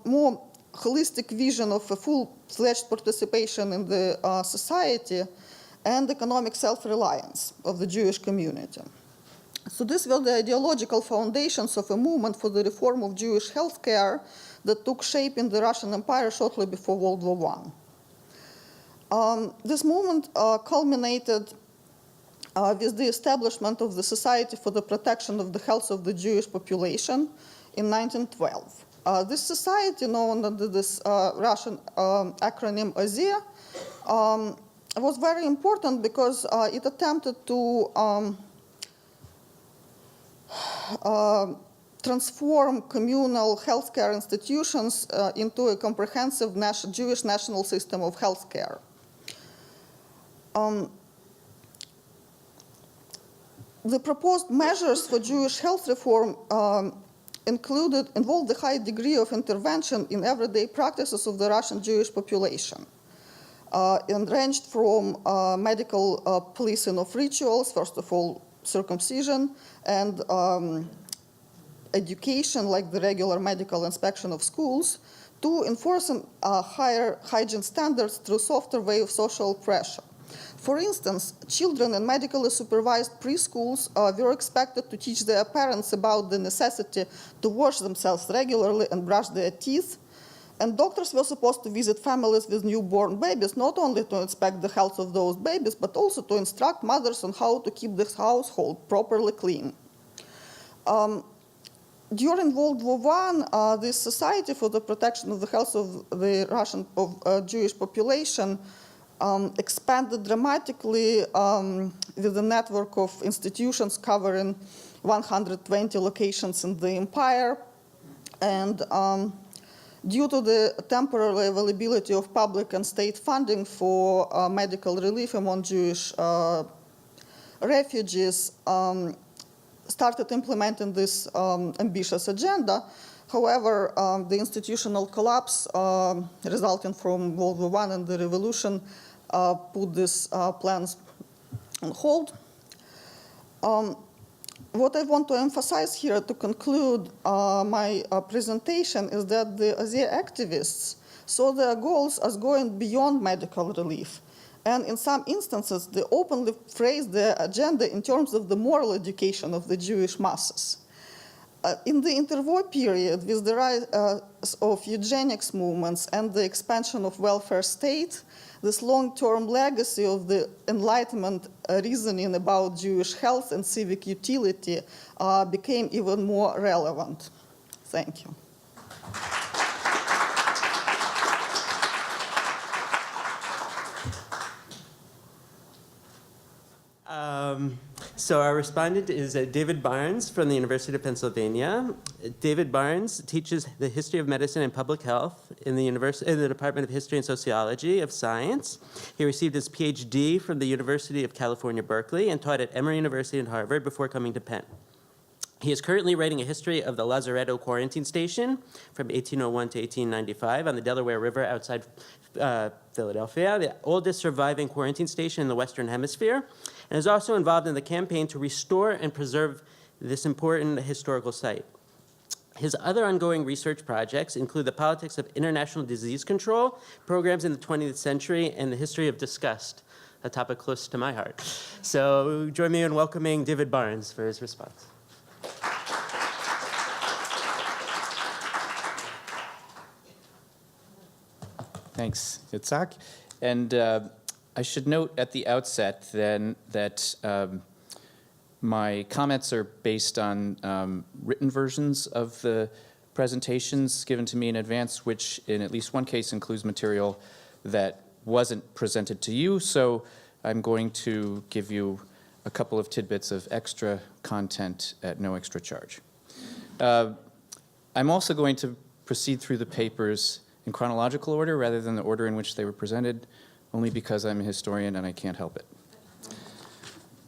more holistic vision of a full-fledged participation in the society and economic self-reliance of the Jewish community. So these were the ideological foundations of a movement for the reform of Jewish healthcare that took shape in the Russian Empire shortly before World War I. This movement culminated with the establishment of the Society for the Protection of the Health of the Jewish Population in 1912. This society, known under this Russian acronym OZE, was very important because it attempted to transform communal healthcare institutions into a comprehensive Jewish national system of healthcare. The proposed measures for Jewish health reform involved a high degree of intervention in everyday practices of the Russian Jewish population, and ranged from medical policing of rituals, first of all, circumcision, and education, like the regular medical inspection of schools, to enforcing higher hygiene standards through softer way of social pressure. For instance, children in medically supervised preschools were expected to teach their parents about the necessity to wash themselves regularly and brush their teeth. And doctors were supposed to visit families with newborn babies, not only to inspect the health of those babies, but also to instruct mothers on how to keep the household properly clean. During World War I, the Society for the Protection of the Health of the Russian Jewish population expanded dramatically with a network of institutions covering 120 locations in the empire. And due to the temporary availability of public and state funding for medical relief among Jewish refugees, started implementing this ambitious agenda. However, the institutional collapse resulting from World War I and the revolution put these plans on hold. What I want to emphasize here to conclude my presentation is that the OZE activists saw their goals as going beyond medical relief. And in some instances, they openly phrased their agenda in terms of the moral education of the Jewish masses. In the interwar period, with the rise of eugenics movements and the expansion of welfare state, this long-term legacy of the Enlightenment reasoning about Jewish health and civic utility became even more relevant. Thank you. So our respondent is David Barnes from the University of Pennsylvania. David Barnes teaches the history of medicine and public health in the Department of History and Sociology of Science. He received his PhD from the University of California, Berkeley, and taught at Emory University and Harvard before coming to Penn. He is currently writing a history of the Lazaretto quarantine station from 1801 to 1895 on the Delaware River outside Philadelphia, the oldest surviving quarantine station in the Western Hemisphere, and is also involved in the campaign to restore and preserve this important historical site. His other ongoing research projects include the politics of international disease control, programs in the 20th century, and the history of disgust, a topic close to my heart. So join me in welcoming David Barnes for his response. Thanks, Yitzhaq. And I should note at the outset then that my comments are based on written versions of the presentations given to me in advance, which in at least one case includes material that wasn't presented to you. So I'm going to give you a couple of tidbits of extra content at no extra charge. I'm also going to proceed through the papers in chronological order rather than the order in which they were presented, only because I'm a historian and I can't help it.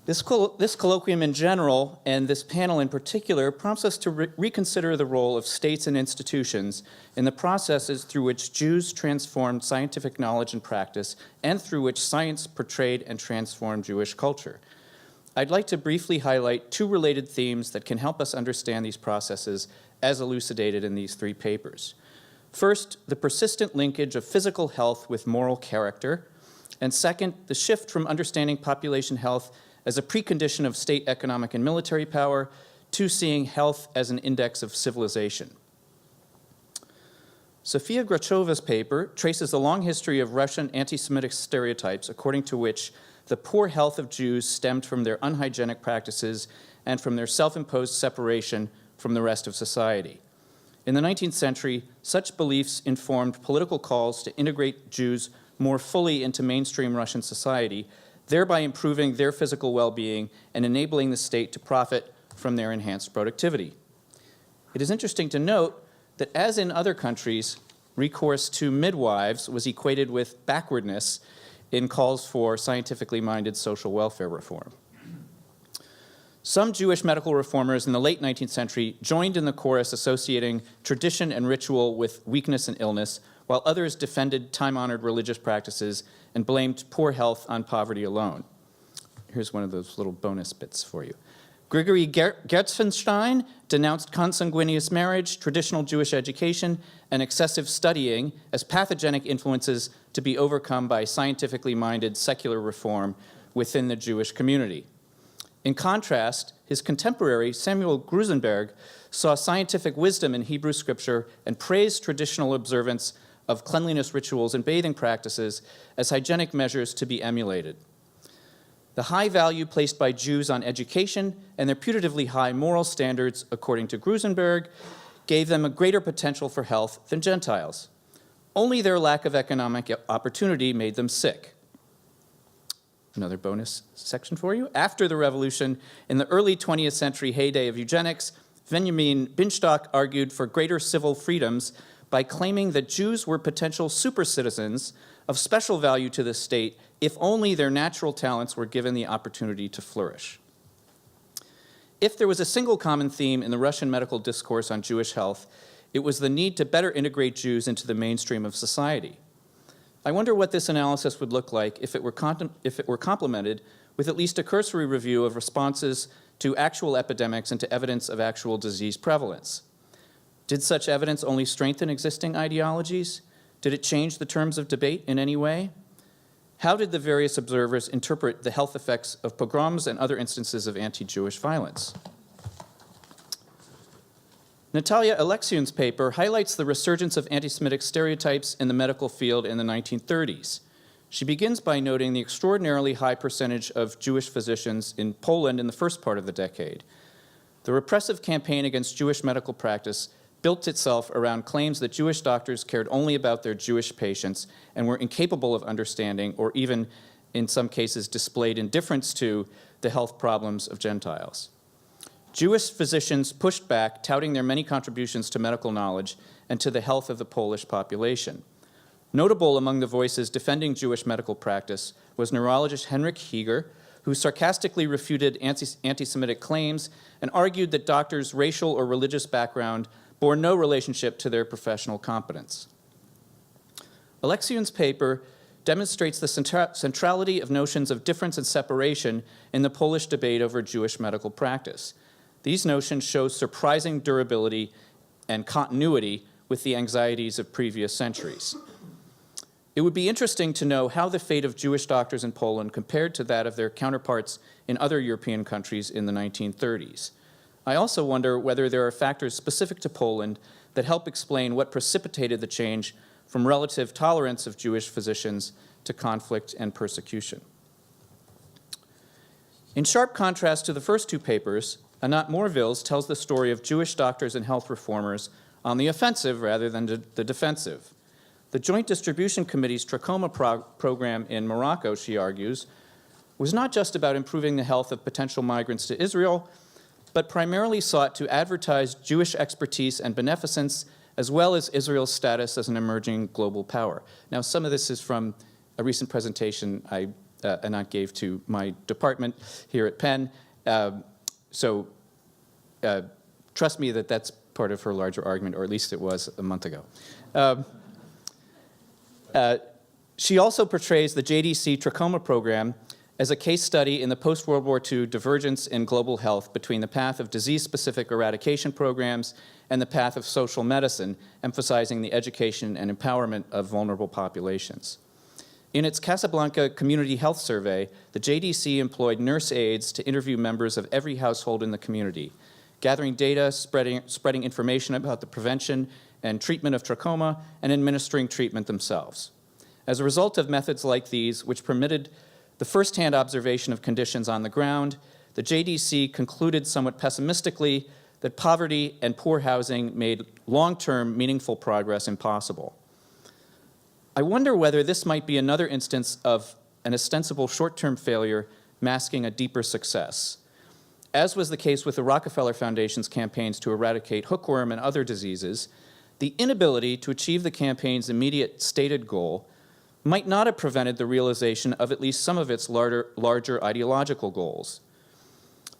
This colloquium in general, and this panel in particular, prompts us to reconsider the role of states and institutions in the processes through which Jews transformed scientific knowledge and practice, and through which science portrayed and transformed Jewish culture. I'd like to briefly highlight two related themes that can help us understand these processes as elucidated in these three papers. First, the persistent linkage of physical health with moral character, and second, the shift from understanding population health as a precondition of state economic and military power to seeing health as an index of civilization. Sofia Grachova's paper traces a long history of Russian anti-Semitic stereotypes according to which the poor health of Jews stemmed from their unhygienic practices and from their self-imposed separation from the rest of society. In the 19th century, such beliefs informed political calls to integrate Jews more fully into mainstream Russian society, thereby improving their physical well-being and enabling the state to profit from their enhanced productivity. It is interesting to note that, as in other countries, recourse to midwives was equated with backwardness in calls for scientifically minded social welfare reform. Some Jewish medical reformers in the late 19th century joined in the chorus associating tradition and ritual with weakness and illness, while others defended time-honored religious practices and blamed poor health on poverty alone. Here's one of those little bonus bits for you. Grigory Gertzfenstein denounced consanguineous marriage, traditional Jewish education, and excessive studying as pathogenic influences to be overcome by scientifically minded secular reform within the Jewish community. In contrast, his contemporary, Samuel Grusenberg, saw scientific wisdom in Hebrew scripture and praised traditional observance of cleanliness rituals and bathing practices as hygienic measures to be emulated. The high value placed by Jews on education and their putatively high moral standards, according to Grusenberg, gave them a greater potential for health than Gentiles. Only their lack of economic opportunity made them sick. Another bonus section for you. After the revolution, in the early 20th century heyday of eugenics, Benjamin Binstock argued for greater civil freedoms by claiming that Jews were potential super citizens of special value to the state if only their natural talents were given the opportunity to flourish. If there was a single common theme in the Russian medical discourse on Jewish health, it was the need to better integrate Jews into the mainstream of society. I wonder what this analysis would look like if it were complemented with at least a cursory review of responses to actual epidemics and to evidence of actual disease prevalence. Did such evidence only strengthen existing ideologies? Did it change the terms of debate in any way? How did the various observers interpret the health effects of pogroms and other instances of anti-Jewish violence? Natalia Aleksiun's paper highlights the resurgence of anti-Semitic stereotypes in the medical field in the 1930s. She begins by noting the extraordinarily high percentage of Jewish physicians in Poland in the first part of the decade. The repressive campaign against Jewish medical practice built itself around claims that Jewish doctors cared only about their Jewish patients and were incapable of understanding or even in some cases displayed indifference to the health problems of Gentiles. Jewish physicians pushed back, touting their many contributions to medical knowledge and to the health of the Polish population. Notable among the voices defending Jewish medical practice was neurologist Henryk Heger, who sarcastically refuted anti-Semitic claims and argued that doctors' racial or religious background bore no relationship to their professional competence. Aleksiun's paper demonstrates the centrality of notions of difference and separation in the Polish debate over Jewish medical practice. These notions show surprising durability and continuity with the anxieties of previous centuries. It would be interesting to know how the fate of Jewish doctors in Poland compared to that of their counterparts in other European countries in the 1930s. I also wonder whether there are factors specific to Poland that help explain what precipitated the change from relative tolerance of Jewish physicians to conflict and persecution. In sharp contrast to the first two papers, Anat Mooreville's tells the story of Jewish doctors and health reformers on the offensive rather than the defensive. The Joint Distribution Committee's trachoma program in Morocco, she argues, was not just about improving the health of potential migrants to Israel, but primarily sought to advertise Jewish expertise and beneficence, as well as Israel's status as an emerging global power. Now, some of this is from a recent presentation Anat gave to my department here at Penn. So trust me that that's part of her larger argument, or at least it was a month ago. She also portrays the JDC trachoma program as a case study in the post-World War II divergence in global health between the path of disease-specific eradication programs and the path of social medicine, emphasizing the education and empowerment of vulnerable populations. In its Casablanca Community Health Survey, the JDC employed nurse aides to interview members of every household in the community, gathering data, spreading information about the prevention and treatment of trachoma, and administering treatment themselves. As a result of methods like these, which permitted the first-hand observation of conditions on the ground, the JDC concluded somewhat pessimistically that poverty and poor housing made long-term meaningful progress impossible. I wonder whether this might be another instance of an ostensible short-term failure masking a deeper success. As was the case with the Rockefeller Foundation's campaigns to eradicate hookworm and other diseases, the inability to achieve the campaign's immediate stated goal might not have prevented the realization of at least some of its larger ideological goals.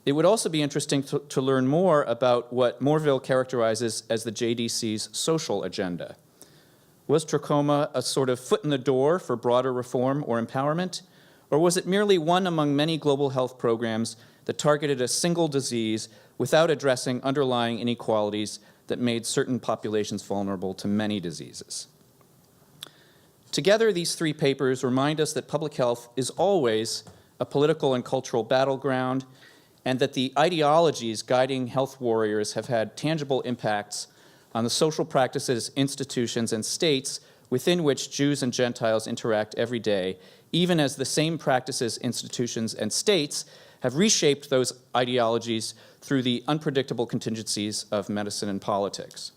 It would also be interesting to learn more about what Mooreville characterizes as the JDC's social agenda. Was trachoma a sort of foot in the door for broader reform or empowerment? Or was it merely one among many global health programs that targeted a single disease without addressing underlying inequalities that made certain populations vulnerable to many diseases? Together, these three papers remind us that public health is always a political and cultural battleground, and that the ideologies guiding health warriors have had tangible impacts on the social practices, institutions, and states within which Jews and Gentiles interact every day, even as the same practices, institutions, and states have reshaped those ideologies through the unpredictable contingencies of medicine and politics.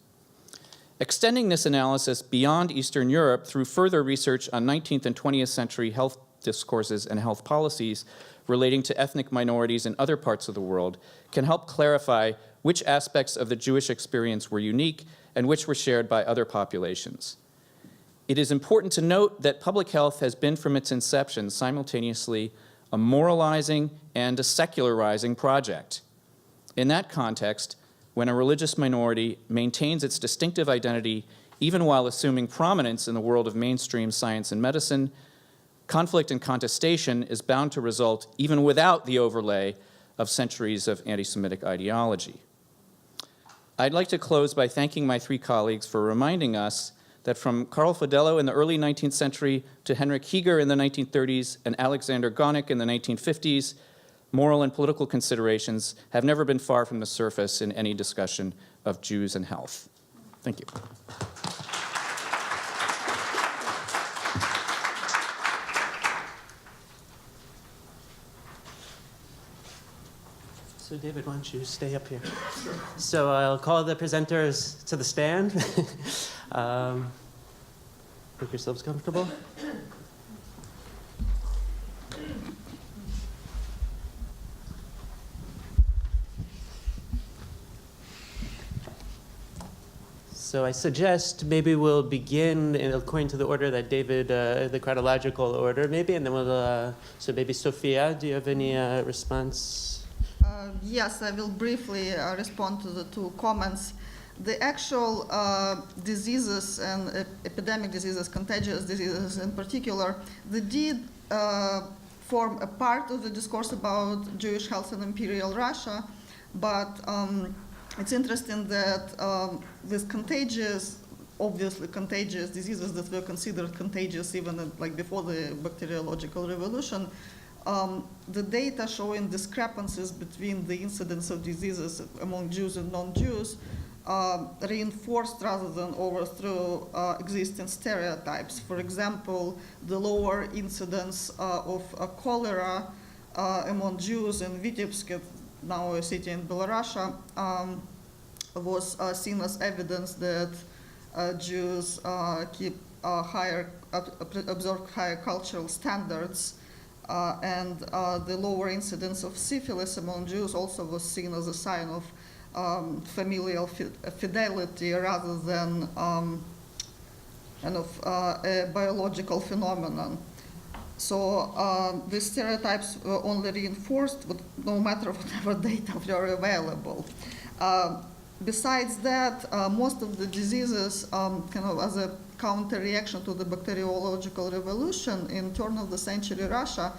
Extending this analysis beyond Eastern Europe through further research on 19th and 20th century health discourses and health policies relating to ethnic minorities in other parts of the world can help clarify which aspects of the Jewish experience were unique and which were shared by other populations. It is important to note that public health has been from its inception simultaneously a moralizing and a secularizing project. In that context, when a religious minority maintains its distinctive identity even while assuming prominence in the world of mainstream science and medicine, conflict and contestation is bound to result even without the overlay of centuries of anti-Semitic ideology. I'd like to close by thanking my three colleagues for reminding us that from Carl Fodello in the early 19th century to Henryk Heger in the 1930s and Alexander Gonek in the 1950s, moral and political considerations have never been far from the surface in any discussion of Jews and health. Thank you. So David, why don't you stay up here? Sure. So I'll call the presenters to the stand. Make yourselves comfortable. So I suggest maybe we'll begin according to the order that David, the chronological order, maybe, and then we'll. So maybe Sofia, do you have any response? Yes, I will briefly respond to the two comments. The actual diseases and epidemic diseases, contagious diseases in particular, they did form a part of the discourse about Jewish health in Imperial Russia, but it's interesting that with contagious, obviously contagious diseases that were considered contagious even like before the bacteriological revolution, the data showing discrepancies between the incidence of diseases among Jews and non-Jews reinforced rather than overthrew existing stereotypes. For example, the lower incidence of cholera among Jews in Vitebsk, now a city in Belarus, was seen as evidence that Jews observe higher cultural standards, and the lower incidence of syphilis among Jews also was seen as a sign of familial fidelity rather than a biological phenomenon. So these stereotypes were only reinforced, but no matter whatever data were available. Besides that, most of the diseases, kind of as a counter-reaction to the bacteriological revolution in turn of the century Russia,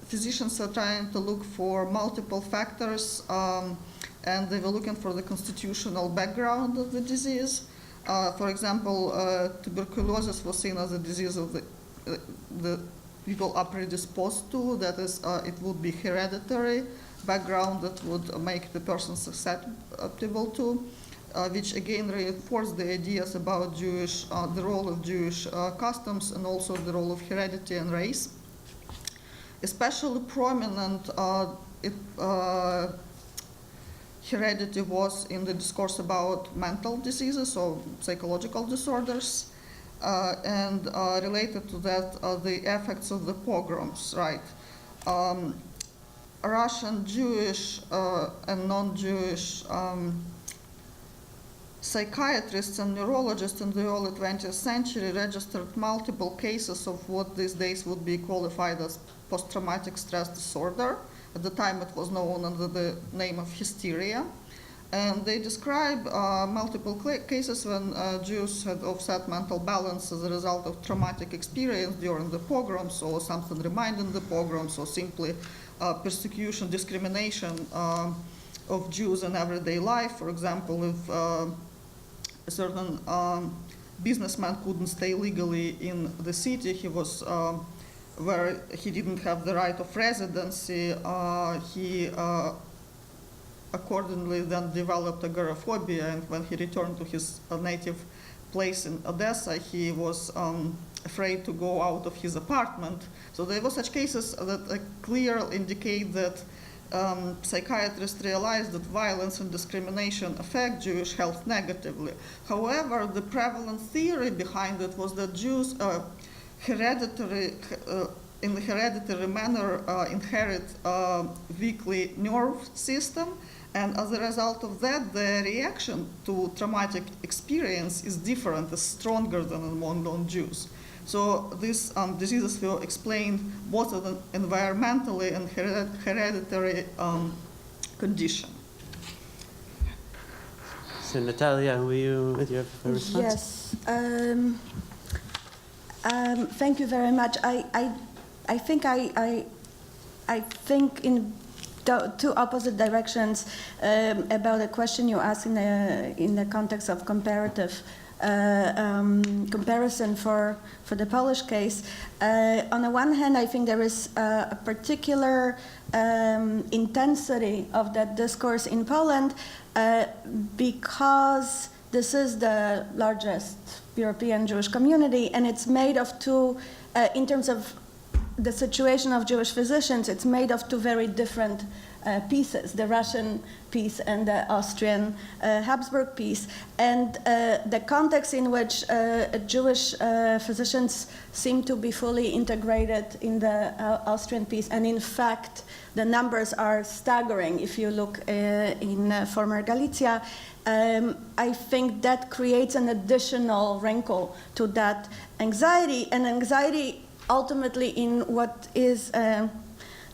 physicians are trying to look for multiple factors, and they were looking for the constitutional background of the disease. For example, tuberculosis was seen as a disease of the people are predisposed to, that is, it would be hereditary background that would make the person susceptible to, which again reinforced the ideas about Jewish, the role of Jewish customs and also the role of heredity and race. Especially prominent heredity was in the discourse about mental diseases or psychological disorders, and related to that, the effects of the pogroms, right? Russian Jewish and non-Jewish psychiatrists and neurologists in the early 20th century registered multiple cases of what these days would be qualified as post-traumatic stress disorder. At the time it was known under the name of hysteria. And they describe multiple cases when Jews had offset mental balance as a result of traumatic experience during the pogroms, or something reminding the pogroms, or simply persecution, discrimination of Jews in everyday life. For example, if a certain businessman couldn't stay legally in the city, he was where he didn't have the right of residency, he accordingly then developed agoraphobia, and when he returned to his native place in Odessa, he was afraid to go out of his apartment. So there were such cases that clearly indicate that psychiatrists realized that violence and discrimination affect Jewish health negatively. However, the prevalent theory behind it was that Jews in a hereditary manner inherit weakly nerve system, and as a result of that, the reaction to traumatic experience is different, is stronger than among non-Jews. So these diseases will explain both an environmentally and hereditary condition. So Natalia, do you have a response? Yes. Thank you very much. I think I think in two opposite directions about a question you asked in the context of comparative comparison for the Polish case. On the one hand, I think there is a particular intensity of that discourse in Poland because this is the largest European Jewish community, and it's made of two, in terms of the situation of Jewish physicians, it's made of two very different pieces, the Russian piece and the Austrian Habsburg piece, and the context in which Jewish physicians seem to be fully integrated in the Austrian piece, and in fact, the numbers are staggering if you look in former Galicia. I think that creates an additional wrinkle to that anxiety, and anxiety ultimately in what is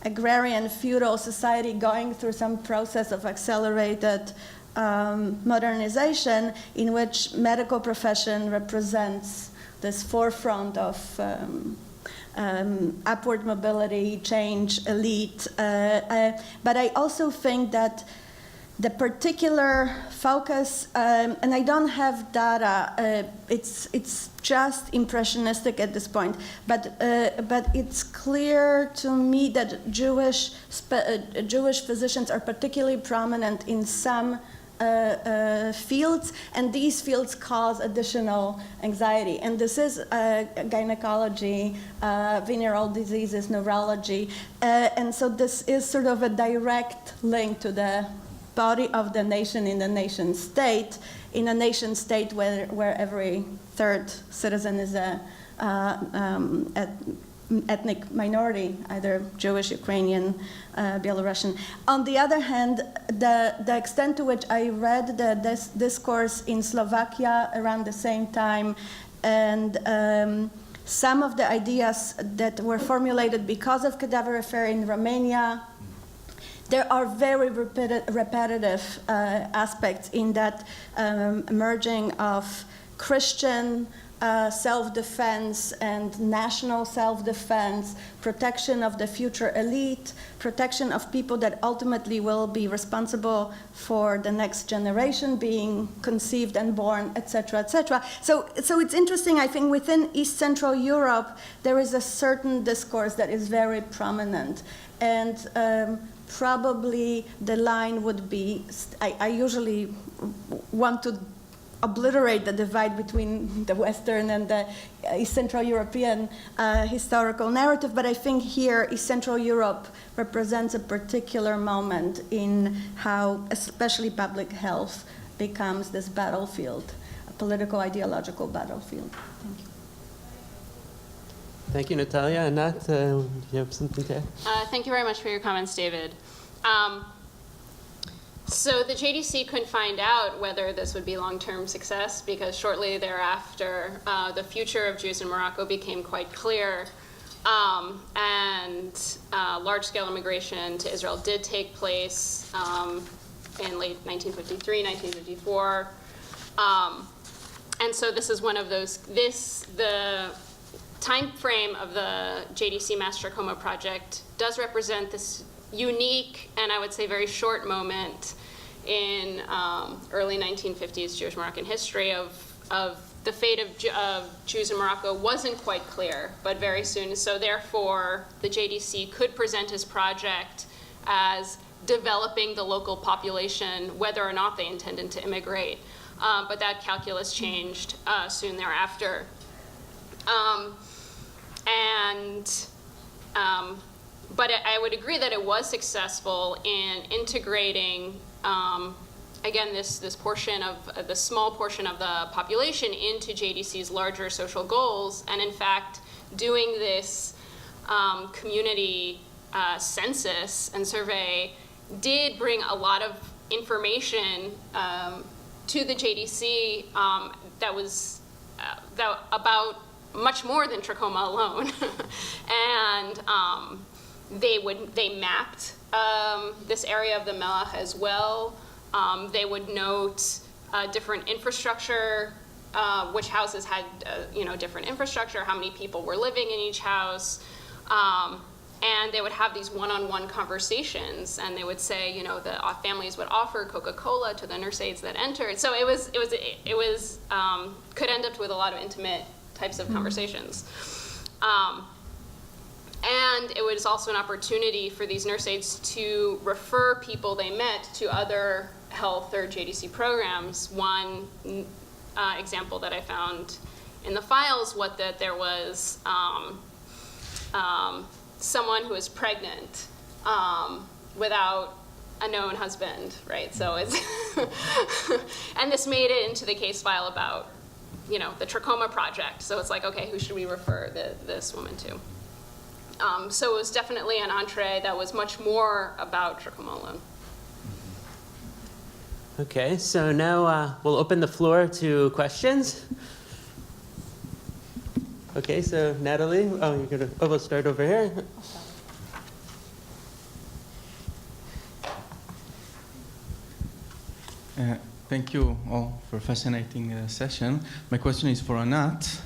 agrarian feudal society going through some process of accelerated modernization in which medical profession represents this forefront of upward mobility, change, elite. But I also think that the particular focus, and I don't have data, it's just impressionistic at this point, but it's clear to me that Jewish physicians are particularly prominent in some fields, and these fields cause additional anxiety. And this is gynecology, venereal diseases, neurology, and so this is sort of a direct link to the body of the nation in the nation state, in a nation state where every third citizen is a ethnic minority, either Jewish, Ukrainian, Belarusian. On the other hand, the extent to which I read this discourse in Slovakia around the same time, and some of the ideas that were formulated because of cadaver affair in Romania, there are very repetitive aspects in that merging of Christian self-defense and national self-defense, protection of the future elite, protection of people that ultimately will be responsible for the next generation being conceived and born, etc., etc. So it's interesting, I think, within East Central Europe, there is a certain discourse that is very prominent. And probably the line would be, I usually want to obliterate the divide between the Western and the East Central European historical narrative, but I think here East Central Europe represents a particular moment in how especially public health becomes this battlefield, a political ideological battlefield. Thank you. Thank you, Natalia. Anat, do you have something to add? Thank you very much for your comments, David. So the JDC couldn't find out whether this would be long-term success because shortly thereafter, the future of Jews in Morocco became quite clear, and large-scale immigration to Israel did take place in late 1953, 1954. And so this is one of those, the time frame of the JDC Master Trachoma project does represent this unique and I would say very short moment in early 1950s Jewish Moroccan history of the fate of Jews in Morocco wasn't quite clear, but very soon. So therefore, the JDC could present his project as developing the local population, whether or not they intended to immigrate. But that calculus changed soon thereafter. But I would agree that it was successful in integrating, again, this portion of the small portion of the population into JDC's larger social goals, and in fact, doing this community census and survey did bring a lot of information to the JDC that was about much more than trachoma alone, and they mapped this area of the Melech as well. They would note different infrastructure, which houses had different infrastructure, how many people were living in each house, and they would have these one-on-one conversations, and they would say, the families would offer Coca-Cola to the nurse aides that entered. So it was could end up with a lot of intimate types of conversations. And it was also an opportunity for these nurse aides to refer people they met to other health or JDC programs. One example that I found in the files was that there was someone who was pregnant without a known husband, right? So it's, and this made it into the case file about, you know, the trachoma project. So it's like, okay, who should we refer this woman to? So it was definitely an entree that was much more about trachoma alone. Okay, so now we'll open the floor to questions. Okay, so Natalie, we'll start over here. Thank you all for a fascinating session. My question is for Anat.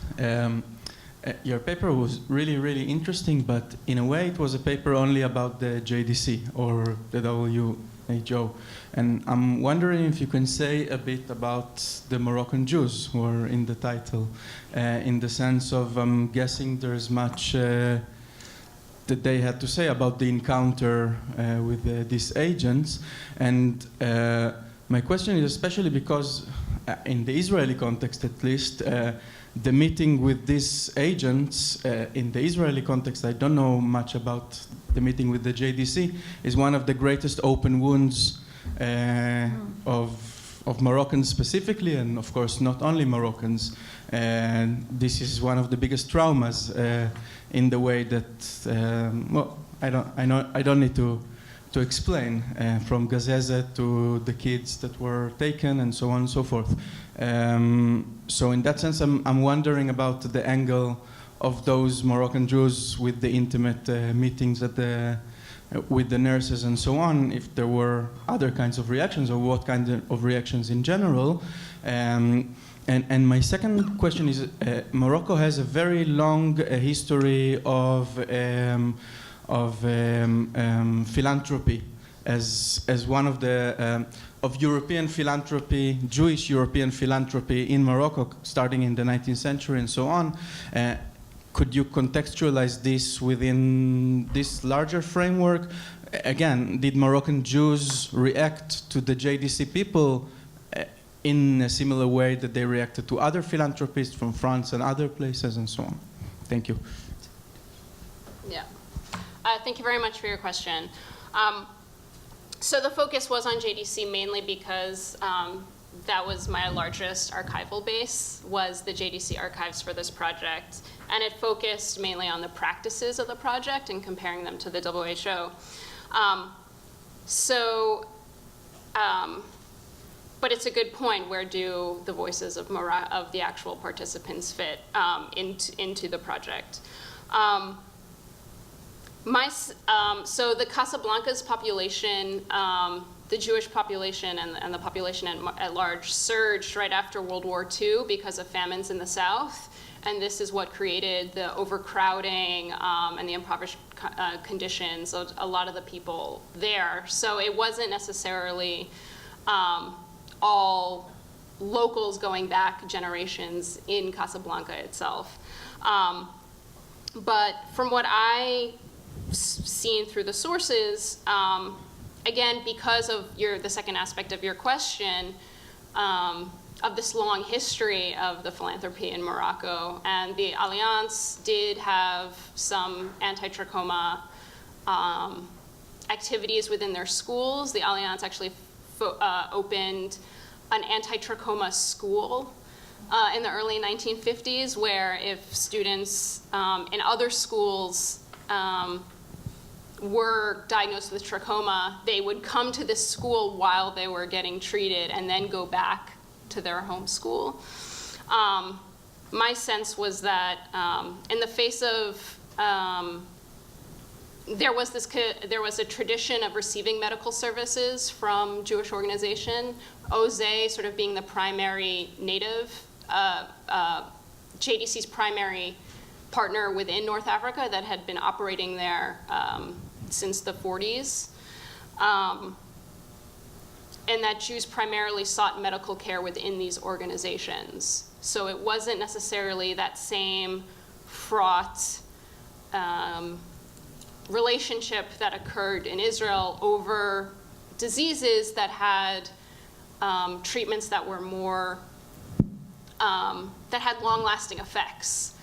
Your paper was really, really interesting, but in a way it was a paper only about the JDC or the WHO. And I'm wondering if you can say a bit about the Moroccan Jews who are in the title, in the sense of, I'm guessing there's much that they had to say about the encounter with these agents. And my question is especially because in the Israeli context, at least, the meeting with these agents, in the Israeli context, I don't know much about the meeting with the JDC, is one of the greatest open wounds of Moroccans specifically, and of course not only Moroccans. And this is one of the biggest traumas in the way that, well, I don't need to explain, from Gazeze to the kids that were taken and so on and so forth. So in that sense, I'm wondering about the angle of those Moroccan Jews with the intimate meetings with the nurses and so on, if there were other kinds of reactions or what kind of reactions in general. And my second question is, Morocco has a very long history of philanthropy as one of the of European philanthropy, Jewish European philanthropy in Morocco, starting in the 19th century and so on. Could you contextualize this within this larger framework? Again, did Moroccan Jews react to the JDC people in a similar way that they reacted to other philanthropists from France and other places and so on? Thank you. Yeah. Thank you very much for your question. So the focus was on JDC mainly because that was my largest archival base, was the JDC archives for this project. And it focused mainly on the practices of the project and comparing them to the WHO. But it's a good point, where do the voices of the actual participants fit into the project? So the Casablanca's population, the Jewish population and the population at large surged right after World War II because of famines in the south. And this is what created the overcrowding and the impoverished conditions of a lot of the people there. So it wasn't necessarily all locals going back generations in Casablanca itself. But from what I seen through the sources, again, because of the second aspect of your question, of this long history of the philanthropy in Morocco, and the Alliance did have some anti-trachoma activities within their schools. The Alliance actually opened an anti-trachoma school in the early 1950s, where if students in other schools were diagnosed with trachoma, they would come to this school while they were getting treated and then go back to their home school. My sense was that in the face of, there was a tradition of receiving medical services from Jewish organization, OZE sort of being the primary native, JDC's primary partner within North Africa that had been operating there since the 40s. And that Jews primarily sought medical care within these organizations. So it wasn't necessarily that same fraught relationship that occurred in Israel over diseases that had treatments that were more, that had long-lasting effects.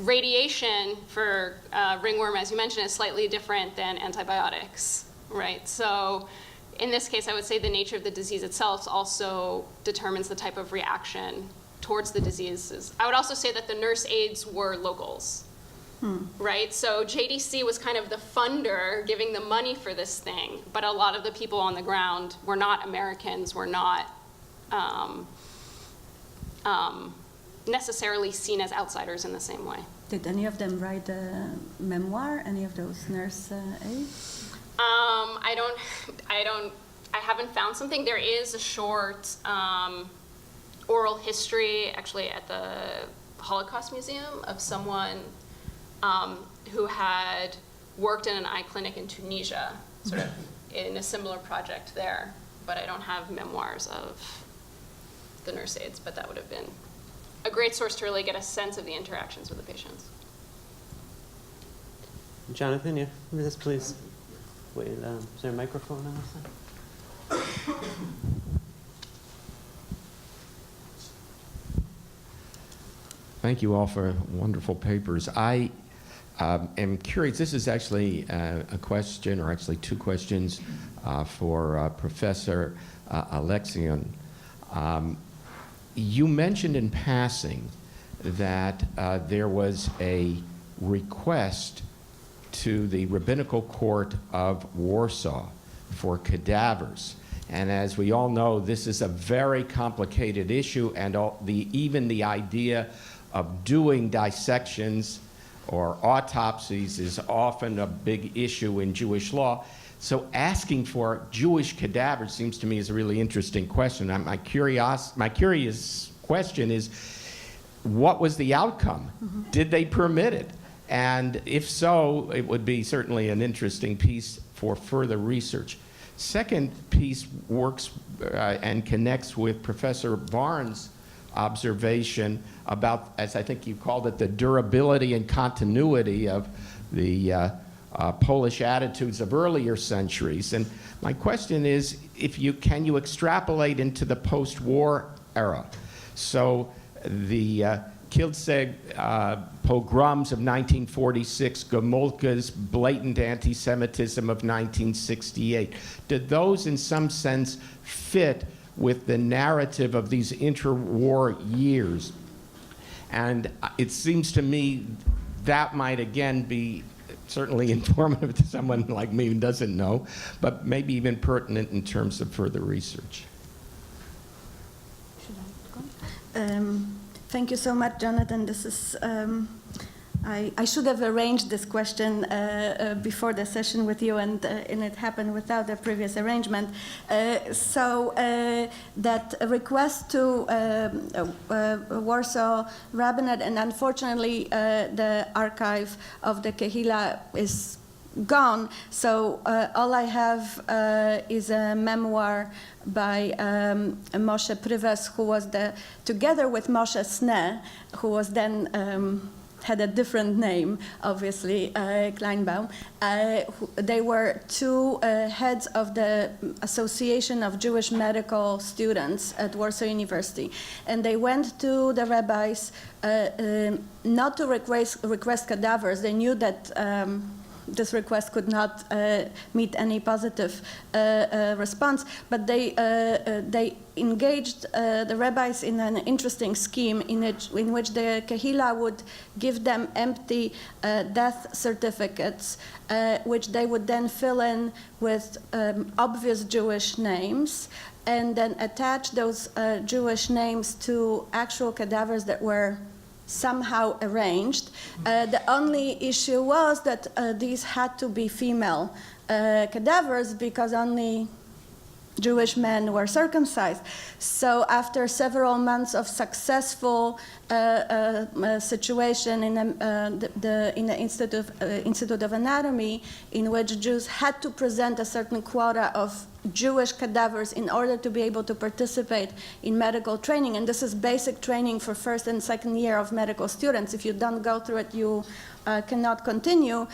radiation for ringworm, as you mentioned, is slightly different than antibiotics, right? So in this case, I would say the nature of the disease itself also determines the type of reaction towards the diseases. I would also say that the nurse aides were locals, right? So JDC was kind of the funder giving the money for this thing, but a lot of the people on the ground were not Americans, were not necessarily seen as outsiders in the same way. Did any of them write a memoir, any of those nurse aides? I haven't found something. There is a short oral history, actually, at the Holocaust Museum of someone who had worked in an eye clinic in Tunisia, sort of in a similar project there. But I don't have memoirs of the nurse aides, but that would have been a great source to really get a sense of the interactions with the patients. Jonathan, yeah, yes, please. Wait, is there a microphone on this side? Thank you all for wonderful papers. I am curious, this is actually a question, or actually two questions for Professor Aleksiun. You mentioned in passing that there was a request to the Rabbinical Court of Warsaw for cadavers. And as we all know, this is a very complicated issue, and even the idea of doing dissections or autopsies is often a big issue in Jewish law. So asking for Jewish cadavers seems to me is a really interesting question. My curious question is, what was the outcome? Mm-hmm. Did they permit it? And if so, it would be certainly an interesting piece for further research. Second piece works and connects with Professor Barnes' observation about, as I think you called it, the durability and continuity of the Polish attitudes of earlier centuries. And my question is, can you extrapolate into the post-war era? So the Kielce pogroms of 1946, Gomulka's blatant anti-Semitism of 1968, did those in some sense fit with the narrative of these interwar years? And it seems to me that might again be certainly informative to someone like me who doesn't know, but maybe even pertinent in terms of further research. Thank you so much, Jonathan. This is, I should have arranged this question before the session with you, and it happened without a previous arrangement. So that request to Warsaw Rabbinate, and unfortunately the archive of the Kehila is gone, so all I have is a memoir by Moshe Prives, who was together with Moshe Sne, who was then had a different name, obviously, Kleinbaum. They were two heads of the Association of Jewish Medical Students at Warsaw University. And they went to the rabbis not to request cadavers. They knew that this request could not meet any positive response, but they engaged the rabbis in an interesting scheme in which the Kehila would give them empty death certificates, which they would then fill in with obvious Jewish names, and then attach those Jewish names to actual cadavers that were somehow arranged. The only issue was that these had to be female cadavers because only Jewish men were circumcised. So after several months of successful situation in the Institute of Anatomy, in which Jews had to present a certain quota of Jewish cadavers in order to be able to participate in medical training, and this is basic training for first and second year of medical students. If you don't go through it, you cannot continue,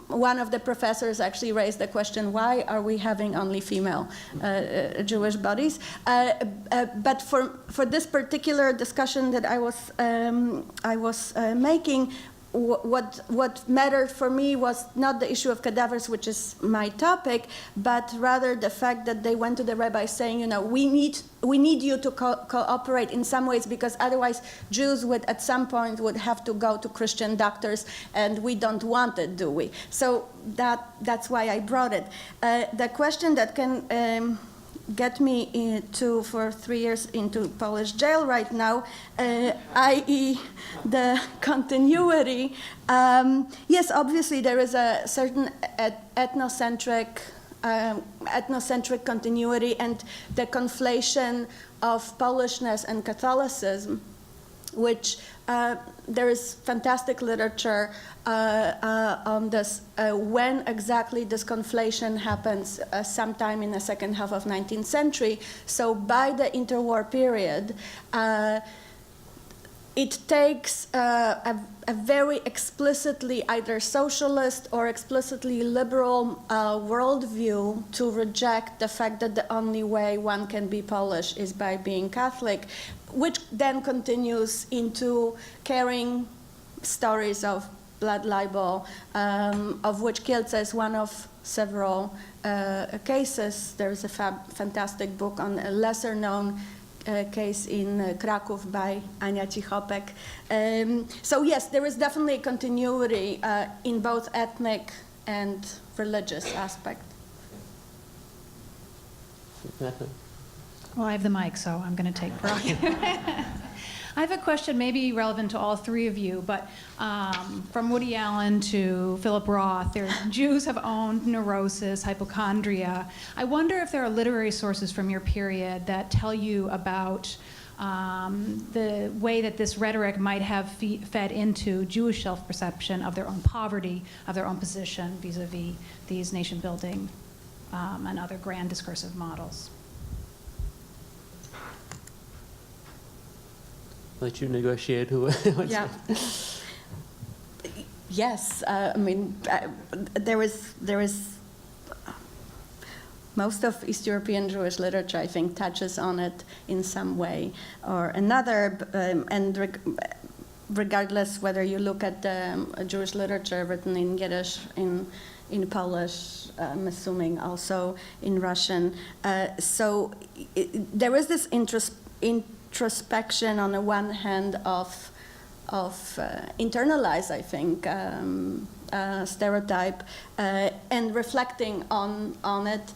one of the professors actually raised the question, why are we having only female Jewish bodies? But for this particular discussion that I was making, what mattered for me was not the issue of cadavers, which is my topic, but rather the fact that they went to the rabbi saying, you know, we need you to cooperate in some ways, because otherwise Jews would at some point would have to go to Christian doctors, and we don't want it, do we? So that's why I brought it. The question that can get me for 3 years into Polish jail right now, i.e. the continuity. Yes, obviously there is a certain ethnocentric continuity, and the conflation of Polishness and Catholicism, which there is fantastic literature on this, when exactly this conflation happens, sometime in the second half of 19th century. So by the interwar period, it takes a very explicitly either socialist or explicitly liberal worldview to reject the fact that the only way one can be Polish is by being Catholic, which then continues into carrying stories of blood libel, of which Kielce is one of several cases. There is a fantastic book on a lesser-known case in Kraków by Ania Cichopek. So yes, there is definitely a continuity in both ethnic and religious aspect. Well, I have the mic, so I'm going to take prerogative. I have a question maybe relevant to all three of you, but from Woody Allen to Philip Roth, Jews have owned neurosis, hypochondria. I wonder if there are literary sources from your period that tell you about the way that this rhetoric might have fed into Jewish self-perception of their own poverty, of their own position vis-a-vis these nation-building and other grand discursive models. Let you negotiate who wants Yeah. Yes, I mean, there is most of East European Jewish literature, I think, touches on it in some way or another, and regardless whether you look at the Jewish literature written in Yiddish, in Polish, I'm assuming also in Russian. So there is this introspection on the one hand of internalized, I think, stereotype and reflecting on it,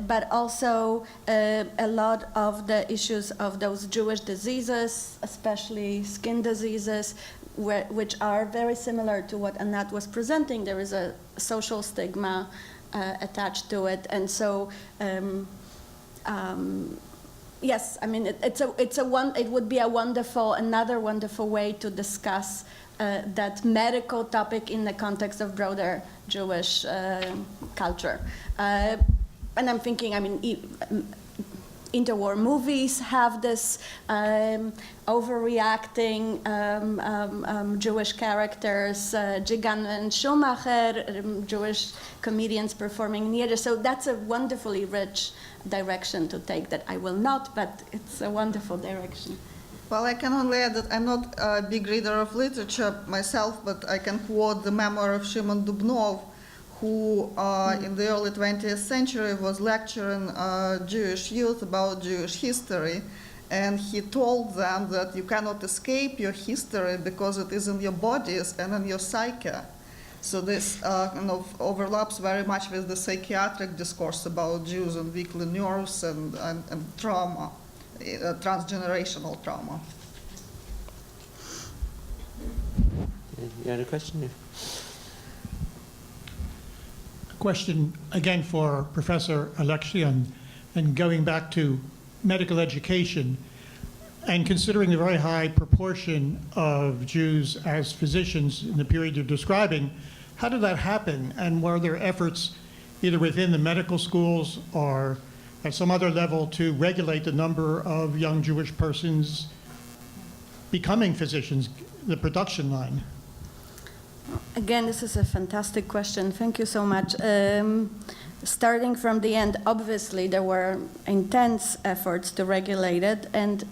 but also a lot of the issues of those Jewish diseases, especially skin diseases, which are very similar to what Anat was presenting. There is a social stigma attached to it, and so yes, I mean it would be another wonderful way to discuss that medical topic in the context of broader Jewish culture. And I'm thinking, I mean, interwar movies have this overreacting Jewish characters, Jigan and Schumacher, Jewish comedians performing in Yiddish. So that's a wonderfully rich direction to take that I will not, but it's a wonderful direction. Well, I can only add that I'm not a big reader of literature myself, but I can quote the memoir of Shimon Dubnov, who in the early 20th century was lecturing Jewish youth about Jewish history, and he told them that you cannot escape your history because it is in your bodies and in your psyche. So this kind of overlaps very much with the psychiatric discourse about Jews and weakly nerves and trauma, transgenerational trauma. You had a question? Question again for Professor Aleksiun, and going back to medical education and considering the very high proportion of Jews as physicians in the period you're describing, how did that happen? And were there efforts either within the medical schools or at some other level to regulate the number of young Jewish persons becoming physicians, the production line? Again, this is a fantastic question. Thank you so much. Starting from the end, obviously there were intense efforts to regulate it, and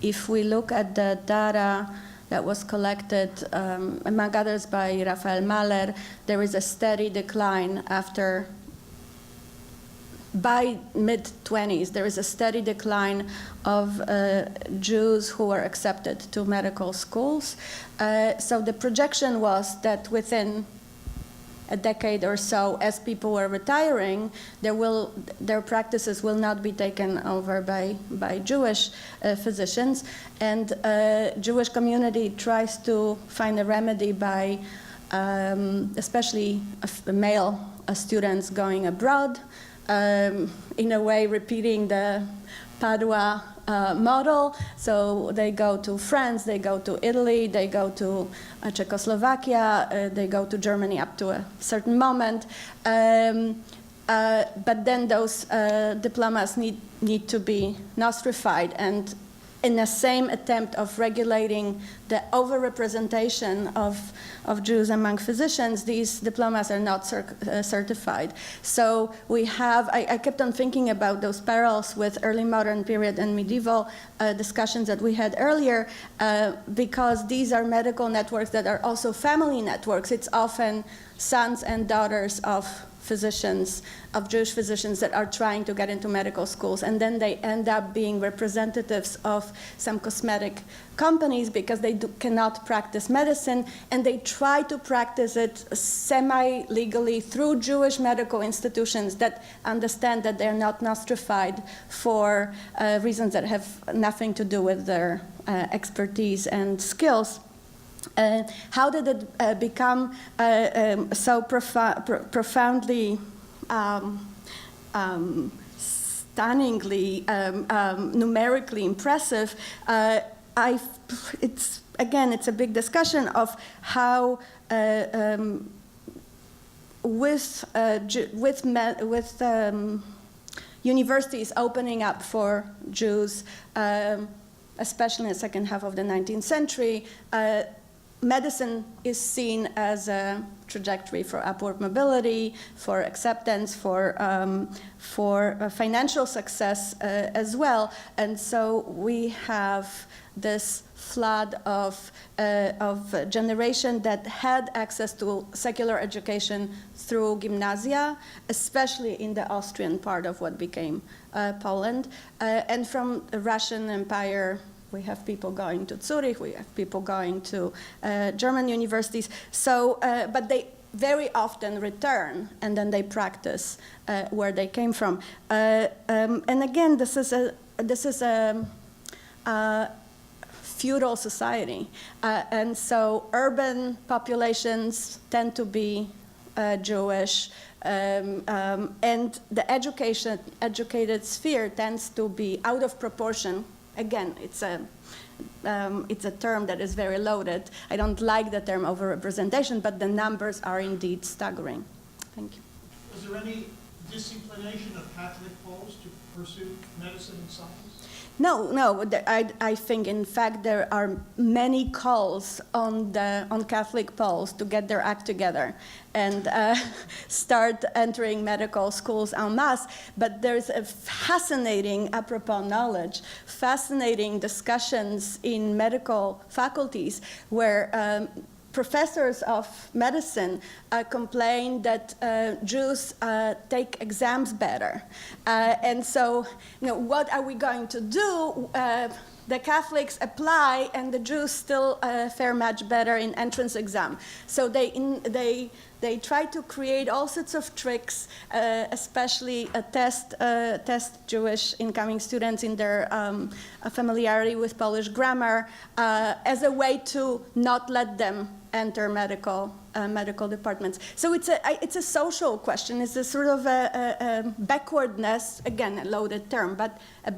if we look at the data that was collected, among others by Rafael Mahler, there is a steady decline by mid-20s, there is a steady decline of Jews who were accepted to medical schools. So the projection was that within a decade or so, as people were retiring, their practices will not be taken over by Jewish physicians. And Jewish community tries to find a remedy by especially male students going abroad, in a way repeating the Padua model. So they go to France, they go to Italy, they go to Czechoslovakia, they go to Germany up to a certain moment. But then those diplomas need to be nostrified, and in the same attempt of regulating the overrepresentation of Jews among physicians, these diplomas are not certified. So we have, I kept on thinking about those parallels with early modern period and medieval discussions that we had earlier, because these are medical networks that are also family networks. It's often sons and daughters of physicians, of Jewish physicians that are trying to get into medical schools, and then they end up being representatives of some cosmetic companies because they cannot practice medicine, and they try to practice it semi-legally through Jewish medical institutions that understand that they're not nostrified for reasons that have nothing to do with their expertise and skills. How did it become so profoundly, stunningly, numerically impressive? It's a big discussion of how with universities opening up for Jews, especially in the second half of the 19th century, medicine is seen as a trajectory for upward mobility, for acceptance, for financial success as well. And so we have this flood of generation that had access to secular education through gymnasia, especially in the Austrian part of what became Poland, and from the Russian Empire. We have people going to Zurich, we have people going to German universities. So, but they very often return and then they practice where they came from. And again, this is a feudal society. And so urban populations tend to be Jewish, and the educated sphere tends to be out of proportion. Again, it's a term that is very loaded. I don't like the term overrepresentation, but the numbers are indeed staggering. Thank you. Was there any disinclination of Catholic Poles to pursue medicine and science? No. I think, in fact, there are many calls on Catholic Poles to get their act together and start entering medical schools en masse. But there's a fascinating, apropos knowledge, fascinating discussions in medical faculties where professors of medicine complain that Jews take exams better. And so, what are we going to do? The Catholics apply and the Jews still fare much better in entrance exam. So they try to create all sorts of tricks, especially test Jewish incoming students in their familiarity with Polish grammar as a way to not let them enter medical departments. So it's a social question. It's a sort of a backwardness, again, a loaded term, but a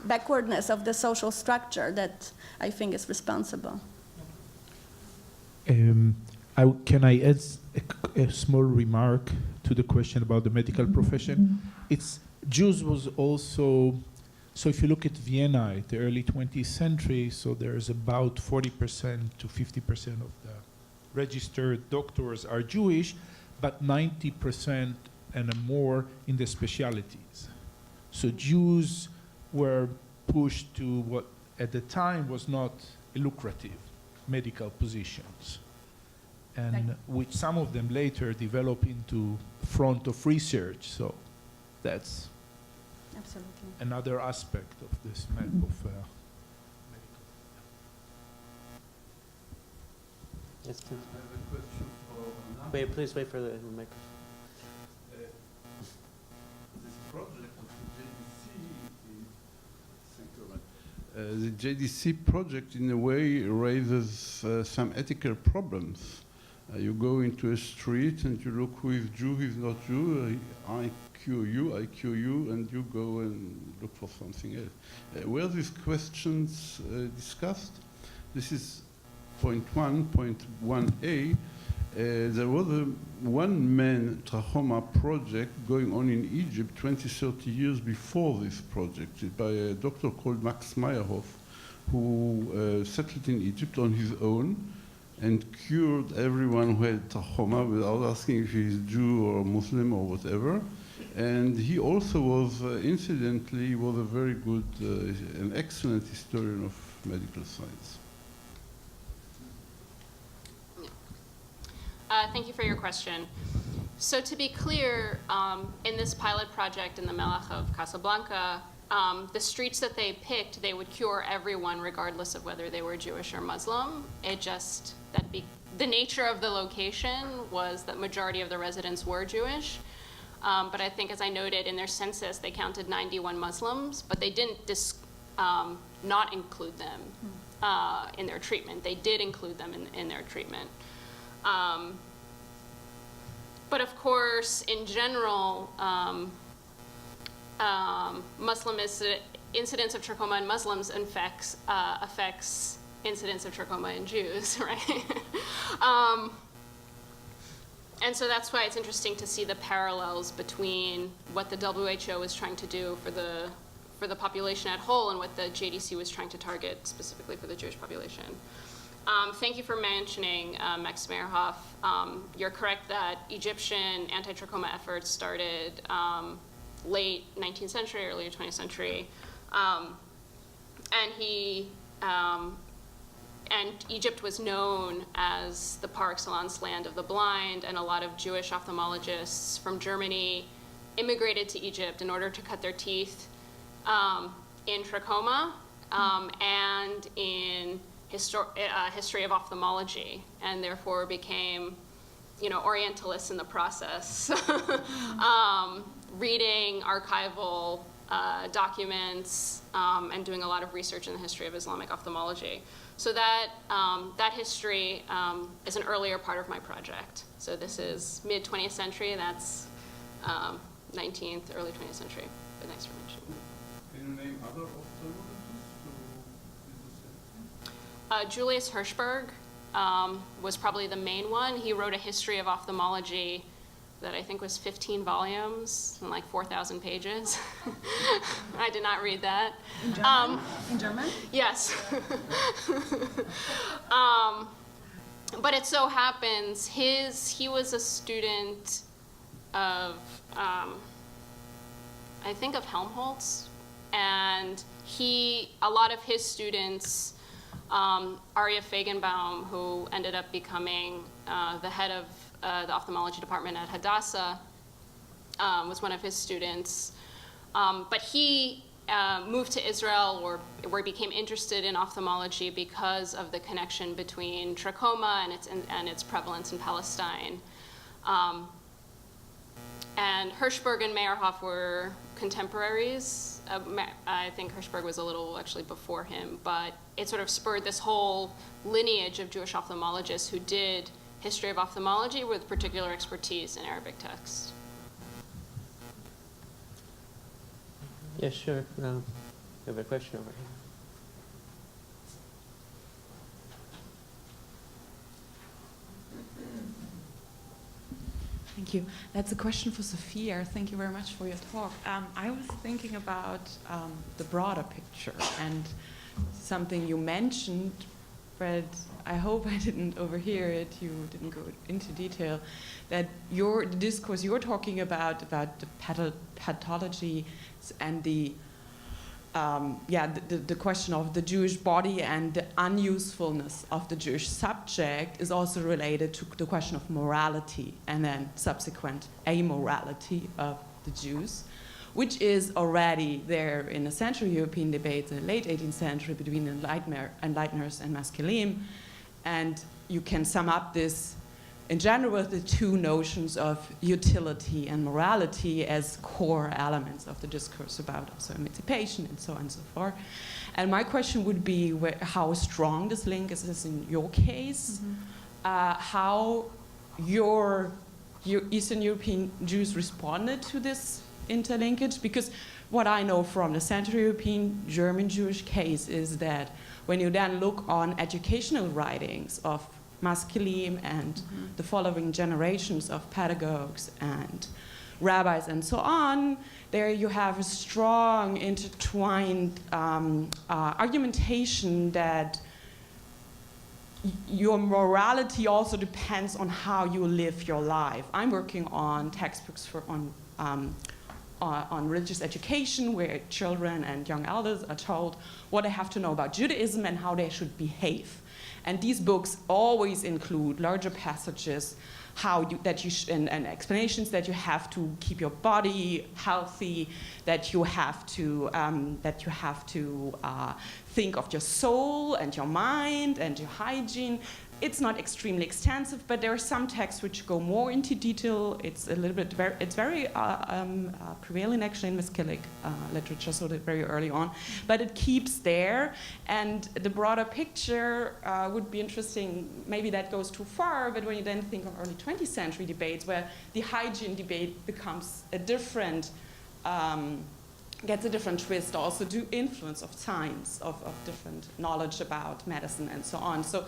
backwardness of the social structure that I think is responsible. Can I add a small remark to the question about the medical profession? Jews was also, so if you look at Vienna at the early 20th century, so there's about 40% to 50% of the registered doctors are Jewish, but 90% and more in the specialties. So Jews were pushed to what at the time was not lucrative medical positions, and which some of them later develop into front of research. So that's Absolutely. another aspect of this medical. Yes, please. Wait, please wait for the microphone. This project of the JDC project in a way raises some ethical problems. You go into a street and you look who is Jew, who is not Jew. I cue you, and you go and look for something else. Were these questions discussed? This is point one. Point 1A. There was a one-man trachoma project going on in Egypt 20, 30 years before this project by a doctor called Max Meyerhoff, who settled in Egypt on his own and cured everyone who had trachoma without asking if he's Jew or Muslim or whatever. And he also was, incidentally, was a very good, an excellent historian of medical science. Thank you for your question. So to be clear, in this pilot project in the Melech of Casablanca, the streets that they picked, they would cure everyone regardless of whether they were Jewish or Muslim. It just, the nature of the location was that majority of the residents were Jewish. But I think, as I noted, in their census, they counted 91 Muslims, but they didn't not include them in their treatment. They did include them in their treatment. But of course, in general, Muslim incidence of trachoma in Muslims affects incidence of trachoma in Jews, right? And so that's why it's interesting to see the parallels between what the WHO was trying to do for the population at whole and what the JDC was trying to target specifically for the Jewish population. Thank you for mentioning Max Meyerhoff. You're correct that Egyptian anti-trachoma efforts started late 19th century, early 20th century. And Egypt was known as the par excellence land of the blind, and a lot of Jewish ophthalmologists from Germany immigrated to Egypt in order to cut their teeth in trachoma and in history of ophthalmology, and therefore became, Orientalists in the process, reading archival documents and doing a lot of research in the history of Islamic ophthalmology. So that history is an earlier part of my project. So this is mid-20th century, that's 19th, early 20th century. But thanks for mentioning. Can you name other ophthalmologists? Julius Hirschberg was probably the main one. He wrote a history of ophthalmology that I think was 15 volumes and like 4,000 pages. I did not read that. In German? In German? Yes. But it so happens he was a student of, I think of Helmholtz, and a lot of his students, Aria Feigenbaum, who ended up becoming the head of the ophthalmology department at Hadassah, was one of his students. But he moved to Israel, where he became interested in ophthalmology because of the connection between trachoma and its prevalence in Palestine. And Hirschberg and Meyerhoff were contemporaries. I think Hirschberg was a little actually before him, but it sort of spurred this whole lineage of Jewish ophthalmologists who did history of ophthalmology with particular expertise in Arabic texts. Yeah, sure. We have a question over here. Thank you. That's a question for Sofia. Thank you very much for your talk. I was thinking about the broader picture, and something you mentioned but I hope I didn't overhear it. You didn't go into detail. That the discourse you're talking about the pathology and the question of the Jewish body and the unusefulness of the Jewish subject is also related to the question of morality and then subsequent amorality of the Jews, which is already there in the Central European debate in the late 18th century between the Enlighteners and Maskilim. And you can sum up this in general with the two notions of utility and morality as core elements of the discourse about also emancipation and so on and so forth. And my question would be how strong this link is in your case, how your Eastern European Jews responded to this interlinkage, because what I know from the Central European German Jewish case is that when you then look on educational writings of Maskilim and the following generations of pedagogues and rabbis and so on, there you have a strong intertwined argumentation that your morality also depends on how you live your life. I'm working on textbooks on religious education, where children and young elders are told what they have to know about Judaism and how they should behave. And these books always include larger passages, and explanations that you have to keep your body healthy, that you have to think of your soul and your mind and your hygiene. It's not extremely extensive, but there are some texts which go more into detail. It's a little bit it's very prevalent actually in Maskilic literature, so that very early on. But it keeps there, and the broader picture would be interesting. Maybe that goes too far, but when you then think of early 20th century debates, where the hygiene debate becomes a different, gets a different twist, also to influence of science, of different knowledge about medicine and so on. So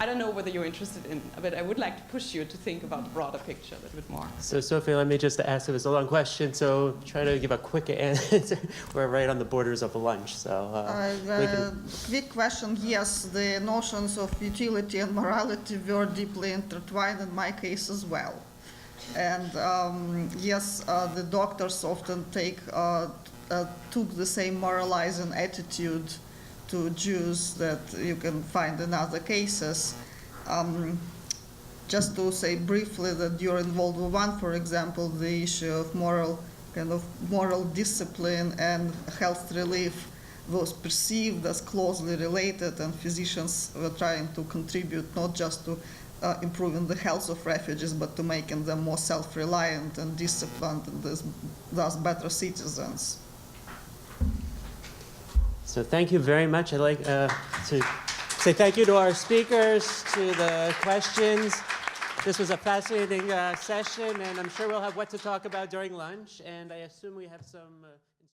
I don't know whether you're interested in, but I would like to push you to think about the broader picture a little bit more. So Sofia, let me just ask, it was a long question, so try to give a quick answer. We're right on the borders of lunch, so quick question, yes, the notions of utility and morality were deeply intertwined in my case as well. And yes, the doctors often took the same moralizing attitude to Jews that you can find in other cases. Just to say briefly that during World War I, for example, the issue of moral discipline and health relief was perceived as closely related, and physicians were trying to contribute not just to improving the health of refugees, but to making them more self-reliant and disciplined, and thus better citizens. So thank you very much. I'd like to say thank you to our speakers, to the questions. This was a fascinating session, and I'm sure we'll have what to talk about during lunch, and I assume we have some